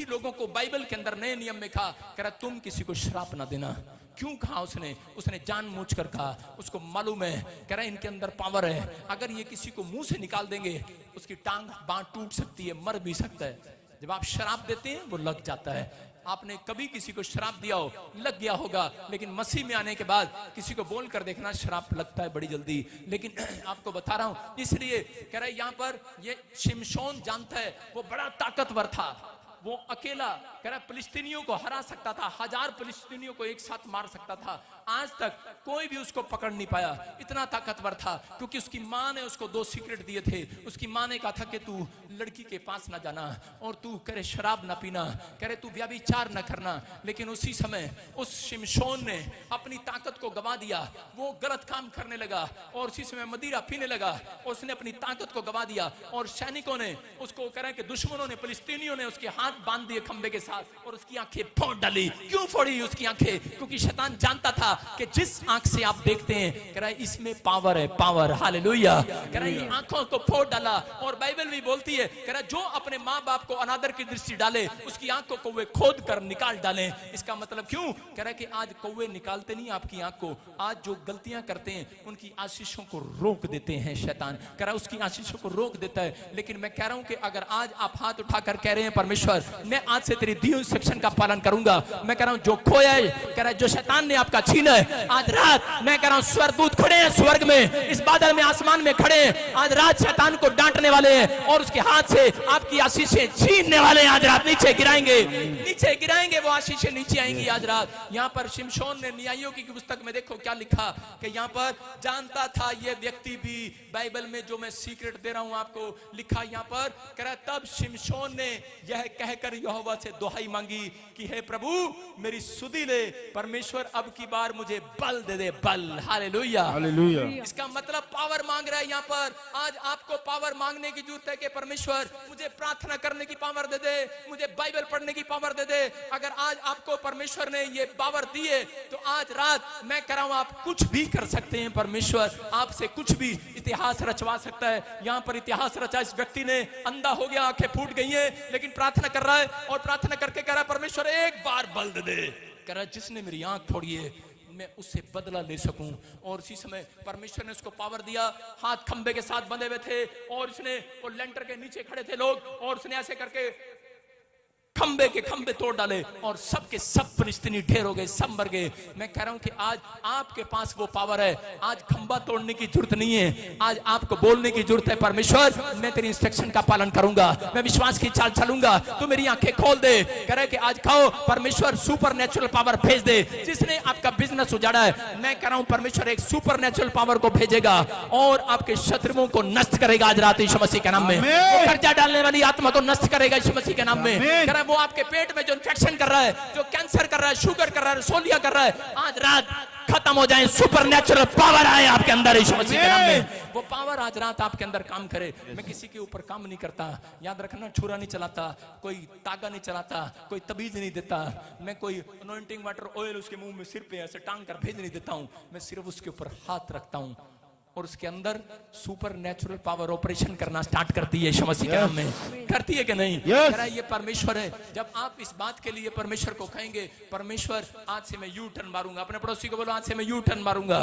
लोगों को बाइबल के अंदर नए नियम में कहा, कह रहा तुम किसी को श्राप ना देना। क्यों कहा उसने जानबूझकर कहा, उसको मालूम है कह रहा इनके अंदर पावर है। अगर ये किसी को मुंह से निकाल देंगे उसकी टांग बांह टूट सकती है, मर भी सकता है। जब आप शराब देते हैं वो लग जाता है। आपने कभी किसी को शराब दिया हो, लग गया होगा, लेकिन मसीह में आने के बाद किसी को बोल कर देखना शराब लगता है बड़ी जल्दी। लेकिन आपको बता रहा हूं, इसलिए कह रहा है यहाँ पर ये शिमशोन जानता है, वो बड़ा ताकतवर था, वो अकेला कह रहा फिलिस्तीनियों को हरा सकता था, 1000 फिलिस्तीनियों को एक साथ मार सकता था। आज तक कोई भी उसको पकड़ नहीं पाया, इतना ताकतवर था। क्योंकि उसकी माँ ने उसको 2 सीक्रेट दिए थे। उसकी माँ ने कहा था कि तू लड़की के पास ना जाना और तू करे शराब ना पीना, करे तू व्यभिचार ना करना। लेकिन उसी समय उस शिमशोन ने अपनी ताकत को गवा दिया, वो गलत काम करने लगा और उसी समय मदिरा पीने लगा। उसने अपनी ताकत को गवा दिया और सैनिकों ने उसको कह रहे कि दुश्मनों ने, फिलिस्तीनियों ने उसके हाथ बांध दिए खंबे के साथ और उसकी आंखें फोड़ डाली। क्यों फोड़ी उसकी आंखें? क्योंकि शैतान जानता था कि जिस आंख से आप देखते हैं, कह रहा है इसमें पावर है, पावर। हालेलुया। कह रहा है ये आंखों को फोड़ डाला। और बाइबल भी बोलती है, कह रहा है जो अपने माँ बाप को अनादर की दृष्टि डाले उसकी आंखों को वे खोद कर निकाल डालें। इसका मतलब क्यों? कह रहा है कि आज कौवे निकालते नहीं आपकी आंख को, आज जो गलतियां करते हैं उनकी आशीषों को रोक देते हैं शैतान। कह रहा है उसकी आशीषों को रोक देता है। लेकिन मैं कह रहा हूं कि अगर आज आप हाथ उठाकर कह रहे हैं परमेश्वर मैं आज से तेरी दी हुई इंस्ट्रक्शन का पालन करूंगा, मैं कह रहा हूं जो खोया है, कह रहा है जो शैतान ने आपका छीना है, आज रात मैं कह रहा हूं स्वर्गदूत खड़े हैं स्वर्ग में, इस बादल में, आसमान में खड़े हैं। आज रात शैतान को डांटने वाले हैं और उसके हाथ से आपकी आशीषें छीनने वाले हैं। आज रात नीचे गिराएंगे, नीचे गिराएंगे, वो आशीषें नीचे आएंगी आज रात। यहाँ पर शिमशोन ने न्यायों की पुस्तक में देखो क्या लिखा कि यहाँ पर जानता था ये व्यक्ति भी, बाइबल में जो मैं सीक्रेट दे रहा हूं आपको लिखा यहाँ पर, कह रहा तब शिमशोन ने यह कहकर यहोवा से दुहाई मांगी कि हे प्रभु मेरी सुधि ले। परमेश्वर अब की बार मुझे बल दे दे, बल। हालेलुया। हालेलुया। इसका मतलब पावर मांग रहा है यहाँ पर। आज आपको पावर मांगने की जरूरत है कि परमेश्वर मुझे प्रार्थना करने की पावर दे दे, मुझे बाइबल पढ़ने की पावर दे दे। अगर आज आपको परमेश्वर ने ये पावर दी है तो आज रात मैं कह रहा हूं आप कुछ भी कर सकते हैं। परमेश्वर आपसे कुछ भी इतिहास रचवा सकता है। यहाँ पर इतिहास रचा, इस व्यक्ति ने अंधा हो गया, आंखें फूट गई हैं, लेकिन प्रार्थना कर रहा है और प्रार्थना करके कह रहा है परमेश्वर एक बार बल दे दे। कह रहा है जिसने मेरी आंख फोड़ी है मैं उससे बदला ले सकूं। और उसी समय परमेश्वर ने उसको पावर दिया। हाथ खंबे के साथ बंधे हुए थे और उसने वो लेंटर के नीचे खड़े थे लोग, और उसने ऐसे करके खंबे के खंबे तोड़ डाले और सबके सब फिलिस्तीनी ढेर हो गए, सब मर गए। मैं कह रहा हूं कि आज आपके पास वो पावर है। आज खंबा तोड़ने की जरूरत नहीं है, आज आपको बोलने की जरूरत है परमेश्वर मैं तेरी इंस्ट्रक्शन का पालन करूंगा, मैं विश्वास की चाल चलूंगा, तू मेरी आंखें खोल दे। कह रहे कि आज खाओ परमेश्वर सुपर नेचुरल पावर भेज दे। जिसने आपका बिजनेस उजाड़ा है मैं कह रहा हूं परमेश्वर एक सुपर नेचुरल पावर को भेजेगा और आपके शत्रुओं को नष्ट करेगा आज रात यीशु मसीह के नाम में। वो कर्जा डालने वाली आत्मा को नष्ट करेगा यीशु मसीह के नाम में। वो आपके पेट में जो इन्फेक्शन कर रहा है, जो कैंसर कर रहा है, शुगर कर रहा है, सोलिया कर रहा है, आज रात खत्म हो जाए। सुपर नेचुरल पावर आए आपके अंदर यीशु मसीह के नाम में। वो पावर आज रात आपके अंदर काम करे। मैं किसी के ऊपर काम नहीं करता, याद रखना, छुरा नहीं चलाता, कोई तागा नहीं चलाता, कोई तबीज नहीं देता, मैं कोई अनॉइंटिंग वाटर ऑयल उसके मुंह में सिर पे ऐसे टांग कर भेज नहीं देता हूं। मैं सिर्फ उसके ऊपर हाथ रखता हूं और उसके अंदर सुपर नेचुरल पावर ऑपरेशन करना स्टार्ट करती है यीशु मसीह के नाम में। करती है कि नहीं? कह रहा है ये परमेश्वर है। जब आप इस बात के लिए परमेश्वर को कहेंगे परमेश्वर आज से मैं यू टर्न मारूंगा, अपने पड़ोसी को बोलो आज से मैं यू टर्न मारूंगा।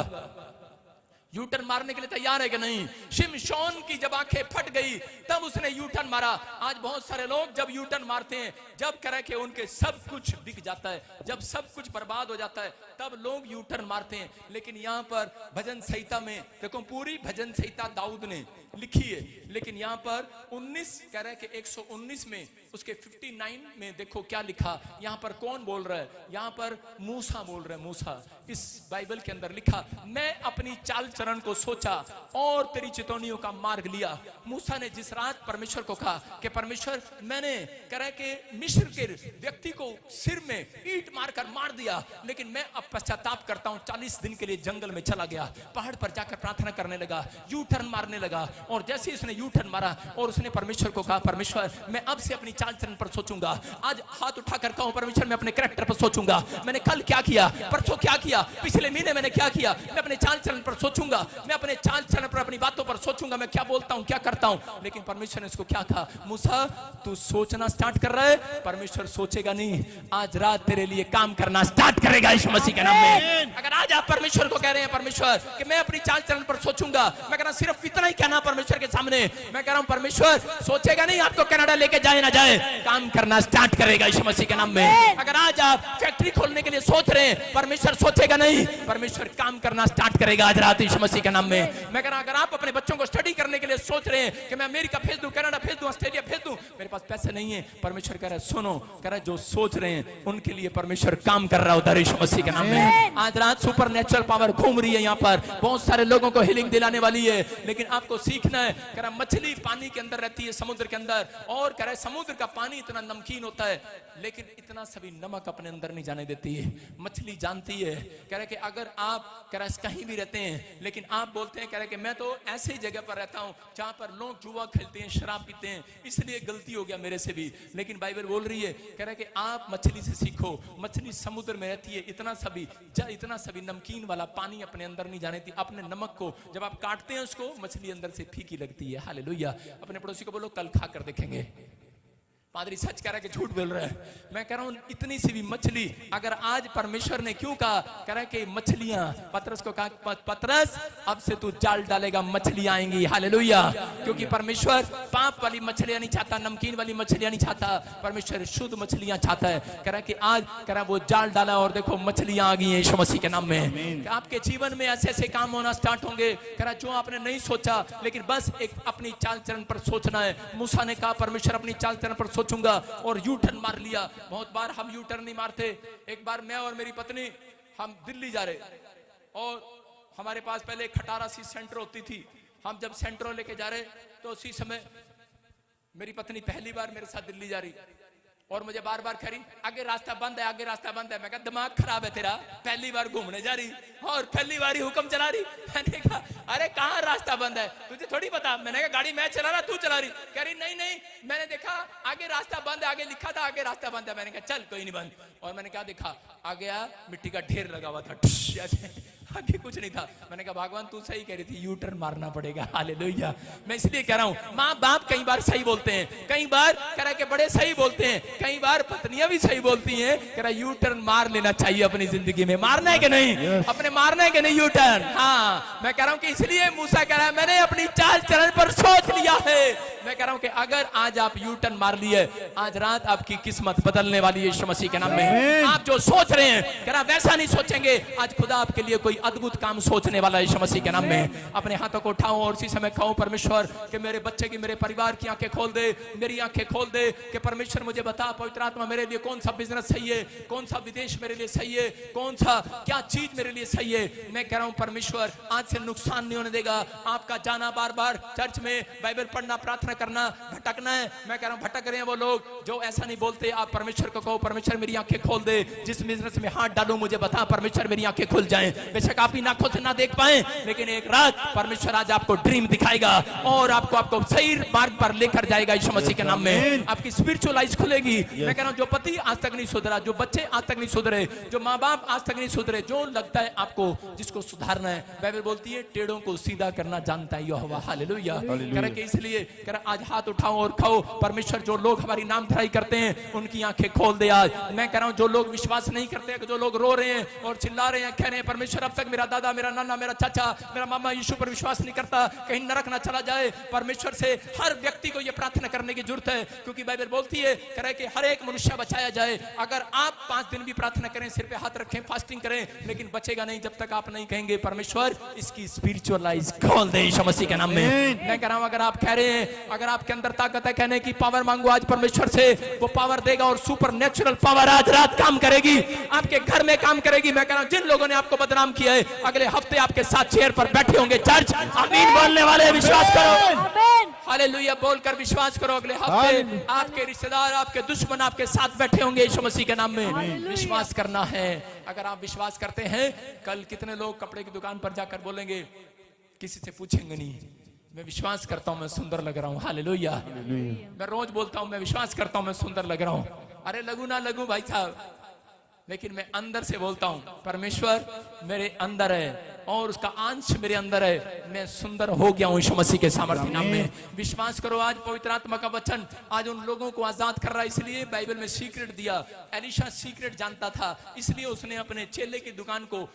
यू टर्न मारने के लिए तैयार है कि नहीं? शिमशोन की जब आंखें फट गई तब उसने यू टर्न मारा। आज बहुत सारे लोग जब यू टर्न मारते हैं, जब कह रहे कि उनके सब कुछ बिक जाता है, जब सब कुछ बर्बाद हो जाता है, तब लोग यू टर्न मारते हैं। लेकिन यहाँ पर भजन संहिता में देखो, पूरी भजन संहिता दाऊद ने लिखी है, लेकिन यहाँ पर 19 कह रहे कि 119 में उसके 59 में देखो क्या लिखा। यहाँ पर कौन बोल रहा है? यहाँ पर मूसा बोल रहा है। मूसा इस बाइबल के अंदर लिखा, मैं अपनी चाल चरण को सोचा और तेरी चितौनियों का मार्ग लिया। मूसा ने जिस रात परमेश्वर को कहा कि परमेश्वर मैंने कह रहा कि मिस्र के व्यक्ति को सिर में ईंट मारकर मार दिया, लेकिन मैं अब पश्चाताप करता हूं। 40 दिन के लिए जंगल में चला गया, पहाड़ पर जाकर प्रार्थना करने लगा, यू टर्न मारने लगा। और जैसे ही उसने यू टर्न मारा और उसने परमेश्वर को कहा परमेश्वर मैं अब से अपनी चाल चलन पर सोचूंगा। आज हाथ उठाकर कहूं परमेश्वर मैं अपने कैरेक्टर पर सोचूंगा। मैंने कल क्या किया, परसों क्या किया, पिछले महीने मैंने क्या किया, मैं अपने चाल चलन पर सोचूंगा, मैं अपने चाल चलन पर अपनी बातों पर सोचूंगा, मैं क्या बोलता हूं, क्या करता हूं। लेकिन परमेश्वर ने इसको क्या कहा, मूसा तू सोचना स्टार्ट कर रहा है, परमेश्वर सोचेगा नहीं, आज रात तेरे लिए काम करना स्टार्ट करेगा यीशु मसीह के नाम में। अगर आज आप परमेश्वर को कह रहे हैं परमेश्वर कि मैं अपनी चाल चलन पर सोचूंगा, मैं कह रहा सिर्फ इतना ही कहना परमेश्वर के सामने, मैं कह रहा हूं परमेश्वर सोचेगा नहीं आपको कनाडा लेके जाए ना जाए, काम करना स्टार्ट करेगा यीशु मसीह के नाम में। अगर आज आप फैक्ट्री खोलने के लिए सोच रहे हैं, परमेश्वर सोचेगा नहीं, परमेश्वर काम करना स्टार्ट करेगा आज रात यीशु मसीह के नाम में। मैं कह रहा अगर आप अपने बच्चों को स्टडी करने के लिए सोच रहे हैं कि मैं अमेरिका भेज दूं, कनाडा भेज दूं, ऑस्ट्रेलिया भेज दूं, मेरे पास पैसे नहीं है, परमेश्वर कह रहा है सुनो, कह रहा है जो सोच रहे हैं उनके लिए परमेश्वर काम कर रहा है यीशु मसीह के नाम में। आज रात सुपर नेचुरल पावर घूम रही है यहाँ पर, बहुत सारे लोगों को हीलिंग दिलाने वाली है, लेकिन आपको सीखना है। कह रहा मछली पानी के अंदर रहती है, समुद्र के अंदर, और कह रहा है समुद्र का पानी इतना नमकीन होता है, लेकिन इतना सभी नमक अपने अंदर नहीं जाने देती है। मछली जानती है, कह रहा कि अगर आप कह रहा कहीं भी रहते हैं, लेकिन आप बोलते हैं कह रहा कि मैं तो ऐसी जगह पर रहता हूं जहां पर लोग जुआ खेलते हैं, शराब पीते हैं, इसलिए गलती हो गया मेरे से भी। लेकिन बाइबल बोल रही है, कह रहा कि आप मछली से सीखो, मछली समुद्र में रहती है, इतना सभी नमकीन वाला पानी अपने अंदर नहीं जाने देती। अपने नमक को जब आप काटते हैं उसको, मछली अंदर से फीकी लगती है। हालेलुया। अपने पड़ोसी को बोलो कल खा कर देखेंगे। पादरी सच कह रहा है कि झूठ बोल रहा है। मैं कह रहा हूं इतनी सी भी मछली, अगर आज परमेश्वर ने क्यों कहा, कह रहा है कि मछलियां, पतरस को कहा पतरस अब से तू जाल डालेगा, मछलियां आएंगी। हालेलुया। क्योंकि परमेश्वर पाप वाली मछलियां नहीं चाहता, नमकीन वाली मछलियां नहीं चाहता, परमेश्वर शुद्ध मछलियां चाहता है। कह रहा है कि आज कह रहा वो जाल डाला और देखो मछलियां आ गई हैं यीशु मसीह के नाम में। आपके जीवन में ऐसे ऐसे काम होना स्टार्ट होंगे, कह रहा जो आपने नहीं सोचा, लेकिन बस एक अपनी चाल चलन पर सोचना है। मूसा ने कहा परमेश्वर अपनी चाल चलन पर सोचूंगा, और यू टर्न मार लिया। बहुत बार हम यू टर्न नहीं मारते। एक बार मैं और मेरी पत्नी हम दिल्ली जा रहे, और हमारे पास पहले खटारा सी सेंटर होती थी। हम जब सेंट्रो लेके जा रहे तो उसी समय मेरी पत्नी पहली बार मेरे साथ दिल्ली जा रही, और मुझे बार बार खरी आगे रास्ता बंद है, आगे रास्ता बंद है। मैं कहा दिमाग खराब है तेरा, पहली बार घूमने जा रही और पहली बार ही हुक्म चला रही। मैंने कहा अरे कहाँ रास्ता बंद है, तुझे थोड़ी पता। मैंने कहा गाड़ी मैं चला रहा तू चला रही। कह रही नहीं नहीं मैंने देखा आगे रास्ता बंद है, आगे लिखा था आगे रास्ता बंद है। मैंने कहा चल कोई नहीं बंद। और मैंने क्या देखा, आगे मिट्टी का ढेर लगा हुआ था, आगे कुछ नहीं था। मैंने कहा भगवान तू सही कह रही थी, यू टर्न मारना पड़ेगा। हालेलुया। मैं इसलिए कह रहा हूं माँ बाप कई बार सही बोलते हैं, कई बार कह रहा के बड़े सही बोलते हैं, कई बार पत्नियां भी सही बोलती हैं। कह रहा यू टर्न मार लेना चाहिए अपनी जिंदगी में। मारना है कि नहीं? अपने मारना है कि नहीं यू टर्न? हाँ मैं कह रहा हूं कि इसलिए मूसा कह रहा है मैंने अपनी चाल चलन पर सोच लिया है। मैं कह रहा हूं कि अगर आज आप यू टर्न मार लिए, आज रात आपकी किस्मत बदलने वाली है यीशु मसीह के नाम में। आप जो सोच रहे हैं कह रहा वैसा नहीं सोचेंगे, आज खुदा आपके लिए कोई अद्भुत काम सोचने वाला है यीशु मसीह के नाम में। अपने हाथों को उठाओ और उसी समय कहो परमेश्वर कि मेरे बच्चे की, मेरे परिवार की आंखें खोल दे, मेरी आंखें खोल दे कि परमेश्वर मुझे बता पवित्र आत्मा मेरे लिए कौन सा बिजनेस सही है, कौन सा विदेश मेरे लिए सही है, कौन सा क्या चीज मेरे लिए सही है। मैं कह रहा हूं परमेश्वर आज से नुकसान नहीं होने देगा। आपका जाना बार बार चर्च में, बाइबल पढ़ना, प्रार्थना करना, भटकना है। मैं कह रहा हूं भटक रहे हैं वो लोग जो ऐसा नहीं बोलते। आप परमेश्वर को कहो परमेश्वर मेरी आंखें खोल दे, जिस बिजनेस में हाथ डालूं मुझे बता परमेश्वर मेरी आंखें खुल जाएं। बेशक आप ही आंखों से ना देख पाए लेकिन एक रात परमेश्वर आज आपको ड्रीम दिखाएगा और आपको सही मार्ग पर लेकर जाएगा यीशु मसीह के नाम में। आपकी स्पिरिचुअल आइज खुलेगी। मैं कह रहा हूं जो पति आज तक नहीं सुधरा, जो बच्चे आज तक नहीं सुधरे, जो माँ बाप आज तक नहीं सुधरे, जो लगता है आपको जिसको सुधारना है, बाइबल बोलती है टेढ़ों को सीधा करना जानता है यहोवा। हालेलुया। कह रहा कि इसलिए कह रहा आज हाथ उठाओ और खाओ। परमेश्वर जो लोग हमारी नाम धराई करते हैं उनकी आंखें खोल दे आज। मैं कह रहा हूं जो लोग विश्वास नहीं करते, जो लोग रो रहे हैं और चिल्ला रहे हैं, कह रहे हैं परमेश्वर अब तक मेरा दादा, मेरा नाना, मेरा चाचा, मेरा मामा यीशु पर विश्वास नहीं करता, कहीं नरक ना चला जाए। परमेश्वर से हर व्यक्ति को यह प्रार्थना करने की जरूरत है क्योंकि बाइबल बोलती है कह रहे कि हर एक मनुष्य बचाया जाए। अगर आप 5 दिन भी प्रार्थना करें, सिर पे हाथ रखें, फास्टिंग करें, लेकिन बचेगा नहीं जब तक आप नहीं कहेंगे परमेश्वर इसकी स्पिरिचुअल आइज खोल दे यीशु मसीह के नाम में। मैं कह रहा हूं अगर आप कह रहे हैं, अगर आपके अंदर ताकत है कहने की, पावर मांगो आज परमेश्वर से, वो पावर देगा और सुपर नेचुरल पावर आज रात काम करेगी, आपके घर में काम करेगी। मैं कह रहा हूं जिन लोगों ने आपको बदनाम किया है अगले हफ्ते आपके साथ चेयर पर बैठे होंगे। चर्च आमीन बोलने वाले विश्वास करो, हालेलुया बोलकर विश्वास करो। अगले हफ्ते आपके रिश्तेदार, आपके दुश्मन आपके साथ बैठे होंगे यीशु मसीह के नाम में। विश्वास करना है। अगर आप विश्वास करते हैं, कल कितने लोग कपड़े की दुकान पर जाकर बोलेंगे, किसी से पूछेंगे नहीं, मैं विश्वास करता हूं मैं सुंदर लग रहा हूं। हालेलुया। मैं रोज बोलता हूं मैं विश्वास करता हूं मैं सुंदर लग रहा हूं। अरे लगू ना लगू भाई साहब, लेकिन मैं अंदर से बोलता हूं परमेश्वर मेरे अंदर है और उसका अंश मेरे अंदर है, मैं सुंदर हो गया हूं यीशु मसीह के सामर्थ्य नाम में। विश्वास करो। आज पवित्र आत्मा का वचन आज उन लोगों को आजाद कर रहा है। इसलिए बाइबल में सीक्रेट दिया। एलिशा सीक्रेट जानता था, इसलिए उसने अपने चेले की दुकान को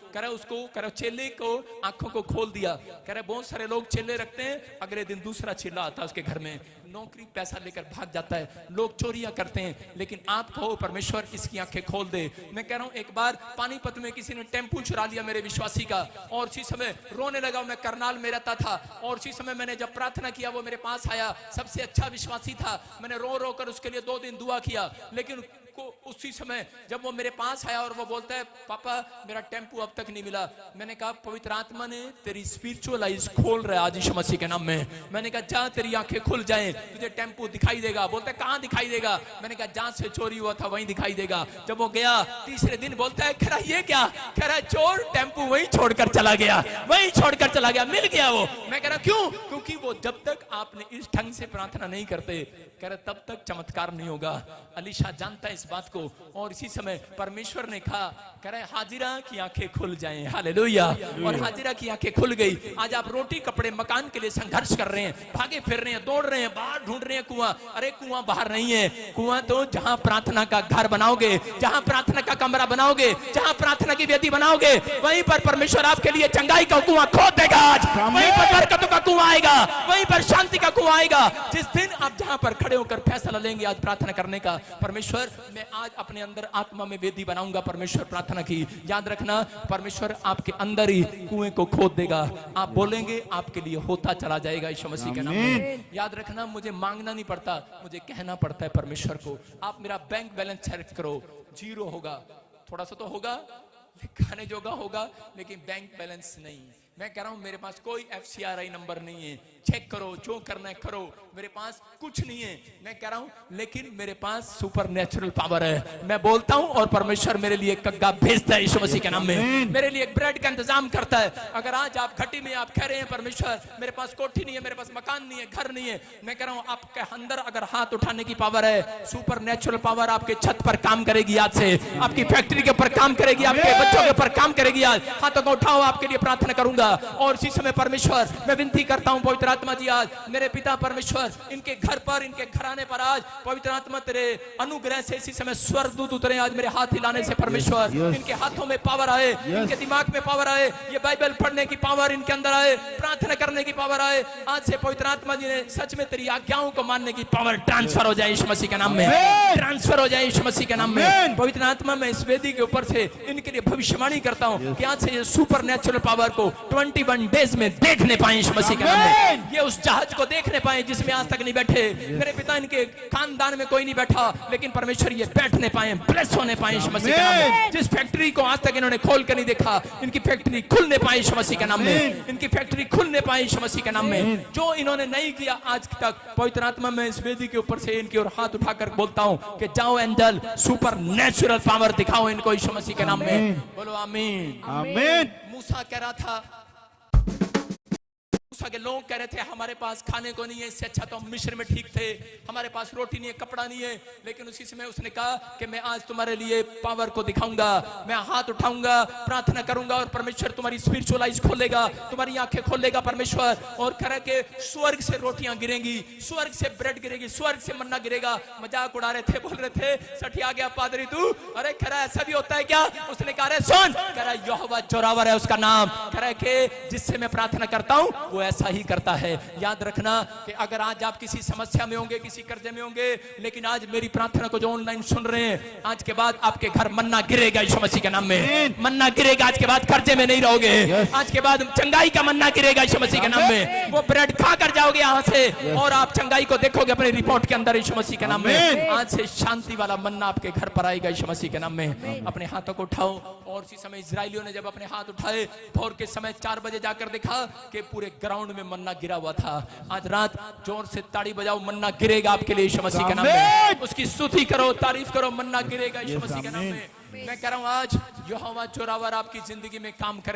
चेले को आंखों को खोल दिया। कह रहे बहुत सारे लोग चेले रखते हैं, अगले दिन दूसरा चेला आता है उसके घर में, नौकरी पैसा लेकर भाग जाता है, लोग चोरियां करते हैं, लेकिन आप कहो परमेश्वर इसकी आंखें खोल दे। मैं कह रहा हूं एक बार पानीपत में किसी ने टेम्पू चुरा लिया मेरे विश्वासी का और उसी समय रोने लगा। मैं करनाल में रहता था और उसी समय मैंने जब प्रार्थना किया वो मेरे पास आया, सबसे अच्छा विश्वासी था। मैंने रो रो कर उसके लिए 2 दिन दुआ किया, लेकिन उसी समय जब वो मेरे पास आया और वो बोलता है पापा मेरा टेम्पू अब तक नहीं मिला। मैंने कहा पवित्र आत्मा ने तेरी स्पिरिचुअल आइज खोल रहा है आज यीशु मसीह के नाम में। मैंने कहा जा तेरी आंखें खुल जाएं, तुझे टेम्पू दिखाई देगा। बोलता है कहां दिखाई देगा? मैंने कहा जहां से चोरी हुआ था वहीं दिखाई देगा। जब वो गया तीसरे दिन बोलता है कह रहा ये क्या? कह रहा चोर टेम्पू वहीं छोड़कर चला गया, वहीं छोड़कर चला गया, मिल गया वो। मैं कह रहा क्यों? क्योंकि वो जब तक आपने इस ढंग से प्रार्थना नहीं करते, कह रहे तब तक चमत्कार नहीं होगा। एलीशा जानता है इस बात को और इसी समय परमेश्वर ने कहा कह रहे हाजिरा की आंखें खुल जाएं। हालेलुया। और हाजिरा की आंखें खुल गई। आज आप रोटी कपड़े मकान के लिए संघर्ष कर रहे हैं, भागे फिर रहे हैं, दौड़ रहे हैं, बाहर ढूंढ रहे हैं कुआं। अरे कुआं बाहर नहीं है, कुआं तो जहां प्रार्थना का घर बनाओगे, जहां प्रार्थना का कमरा बनाओगे, जहां प्रार्थना की वेदी बनाओगे, वहीं पर परमेश्वर आपके लिए चंगाई का कुआं खोद देगा। आज वहीं पर बरकतों का कुआं आएगा, वहीं पर शांति का कुआं आएगा। जिस दिन आप जहां पर खड़े होकर फैसला लेंगे आज प्रार्थना करने का, परमेश्वर मैं आज अपने अंदर आत्मा में वेदी बनाऊंगा परमेश्वर प्रार्थना की। याद रखना परमेश्वर आपके अंदर ही कुएं को खोद देगा। आप बोलेंगे आपके लिए होता चला जाएगा यीशु मसीह के नाम में। याद रखना मुझे मांगना नहीं पड़ता, मुझे कहना पड़ता है परमेश्वर को आप मेरा बैंक बैलेंस चेक करो, 0 होगा, थोड़ा सा तो होगा, खाने जोगा होगा, लेकिन बैंक बैलेंस नहीं। मैं कह रहा हूं मेरे पास कोई FCRI नंबर नहीं है, चेक करो, जो करना है करो। मेरे पास कुछ नहीं है। मैं कह रहा हूं लेकिन मेरे पास सुपर नेचुरल पावर है। मैं बोलता हूं और परमेश्वर मेरे लिए कग्गा भेजता है यीशु मसीह के नाम में, मेरे लिए ब्रेड का इंतजाम करता है। अगर आज आप घटी में आप कह रहे हैं परमेश्वर मेरे पास कोठी नहीं है, मेरे पास मकान नहीं है, घर नहीं है, मैं कह रहा हूं आपके अंदर अगर हाथ उठाने की पावर है, सुपर नेचुरल पावर आपके छत पर काम करेगी। आज से आपकी फैक्ट्री के ऊपर काम करेगी, आपके बच्चों के ऊपर काम करेगी। आज हाथों को उठाओ, आपके लिए प्रार्थना करूंगा। और इसी समय परमेश्वर मैं विनती करता हूं पवित्र आत्मा जी, आज मेरे पिता परमेश्वर इनके घर पर, इनके घराने पर आज पवित्र आत्मा तेरे अनुग्रह से इसी समय स्वर्गदूत उतरे। आज मेरे हाथ हिलाने से परमेश्वर इनके हाथों में पावर आए, इनके दिमाग में पावर आए, ये बाइबल पढ़ने की पावर इनके अंदर आए, प्रार्थना करने की पावर आए। आज से पवित्र आत्मा जी ने सच में तेरी आज्ञाओं को मानने की पावर ट्रांसफर हो जाए यीशु मसीह के नाम में, ट्रांसफर हो जाए यीशु मसीह के नाम में। पवित्र आत्मा मैं इस वेदी के ऊपर से इनके लिए भविष्यवाणी करता हूं कि आज से ये सुपर नेचुरल पावर को 21 डेज में देखने पाए यीशु मसीह के नाम में। ये उस जहाज को देखने पाए जिसमें आज तक नहीं बैठे मेरे पिता, इनके खानदान में कोई नहीं बैठा, लेकिन परमेश्वर ये बैठने पाए, ब्लेस होने पाए यीशु मसीह के नाम में। जिस फैक्ट्री को आज तक इन्होंने खोल कर नहीं देखा, इनकी फैक्ट्री खुलने पाए यीशु मसीह के नाम में, इनकी फैक्ट्री खुलने पाए यीशु मसीह के नाम में। जो इन्होंने नहीं किया आज तक, पवित्र आत्मा में इस वेदी के ऊपर से इनकी ओर हाथ उठाकर बोलता हूं कि जाओ एंजल, सुपर नेचुरल पावर दिखाओ इनको यीशु मसीह के नाम में। बोलो आमीन आमीन। मूसा कह रहा था, मूसा के लोग कह रहे थे हमारे पास खाने को नहीं है, इससे अच्छा तो हम मिस्र में ठीक थे, हमारे पास रोटी नहीं है, कपड़ा नहीं है। लेकिन उसी समय उसने कहा कि मैं आज तुम्हारे लिए पावर को दिखाऊंगा, मैं हाथ उठाऊंगा, प्रार्थना करूंगा और परमेश्वर तुम्हारी स्पिरिचुअल आइज खोलेगा, तुम्हारी आंखें खोलेगा परमेश्वर। और कह के स्वर्ग से रोटियां गिरेंगी, स्वर्ग से ब्रेड गिरेगी, स्वर्ग से मन्ना गिरेगा। मजाक उड़ा रहे थे, बोल रहे थे सठिया गया पादरी तू, अरे कह रहा ऐसा भी होता है क्या? उसने कहा अरे सुन, कह रहा यहोवा जोरावर है उसका नाम, कह रहा के जिससे मैं प्रार्थना करता हूं वो ऐसा ही करता है। याद रखना कि अगर आज आप किसी समस्या में होंगे, किसी कर्जे में होंगे, लेकिन आज मेरी प्रार्थना को जो ऑनलाइन सुन रहे हैं, आज के बाद आपके घर मन्ना गिरेगा यीशु मसीह के नाम में, मन्ना गिरेगा। आज के बाद कर्जे में नहीं रहोगे, आज के बाद चंगाई का मन्ना गिरेगा यीशु मसीह के नाम में। वो ब्रेड खा कर जाओगे यहाँ से और आप चंगाई को देखोगे अपने रिपोर्ट के अंदर यीशु मसीह के नाम में। आज से शांति वाला मन्ना आपके घर पर आएगा यीशु मसीह के नाम में। अपने हाथों को उठाओ। और इसी समय इजराइलियों ने जब अपने हाथ उठाए, भोर के समय 4 बजे जाकर देखा कि पूरे ग्राउंड में मन्ना गिरा हुआ था। आज रात जोर से ताड़ी बजाओ, मन्ना गिरेगा आपके लिए यीशु मसीह के नाम में। उसकी स्तुति करो, तारीफ करो, मन्ना गिरेगा यीशु मसीह के नाम में। मैं कह रहा हूं आज यहोवा जोरावर आपकी जिंदगी में काम करेगा।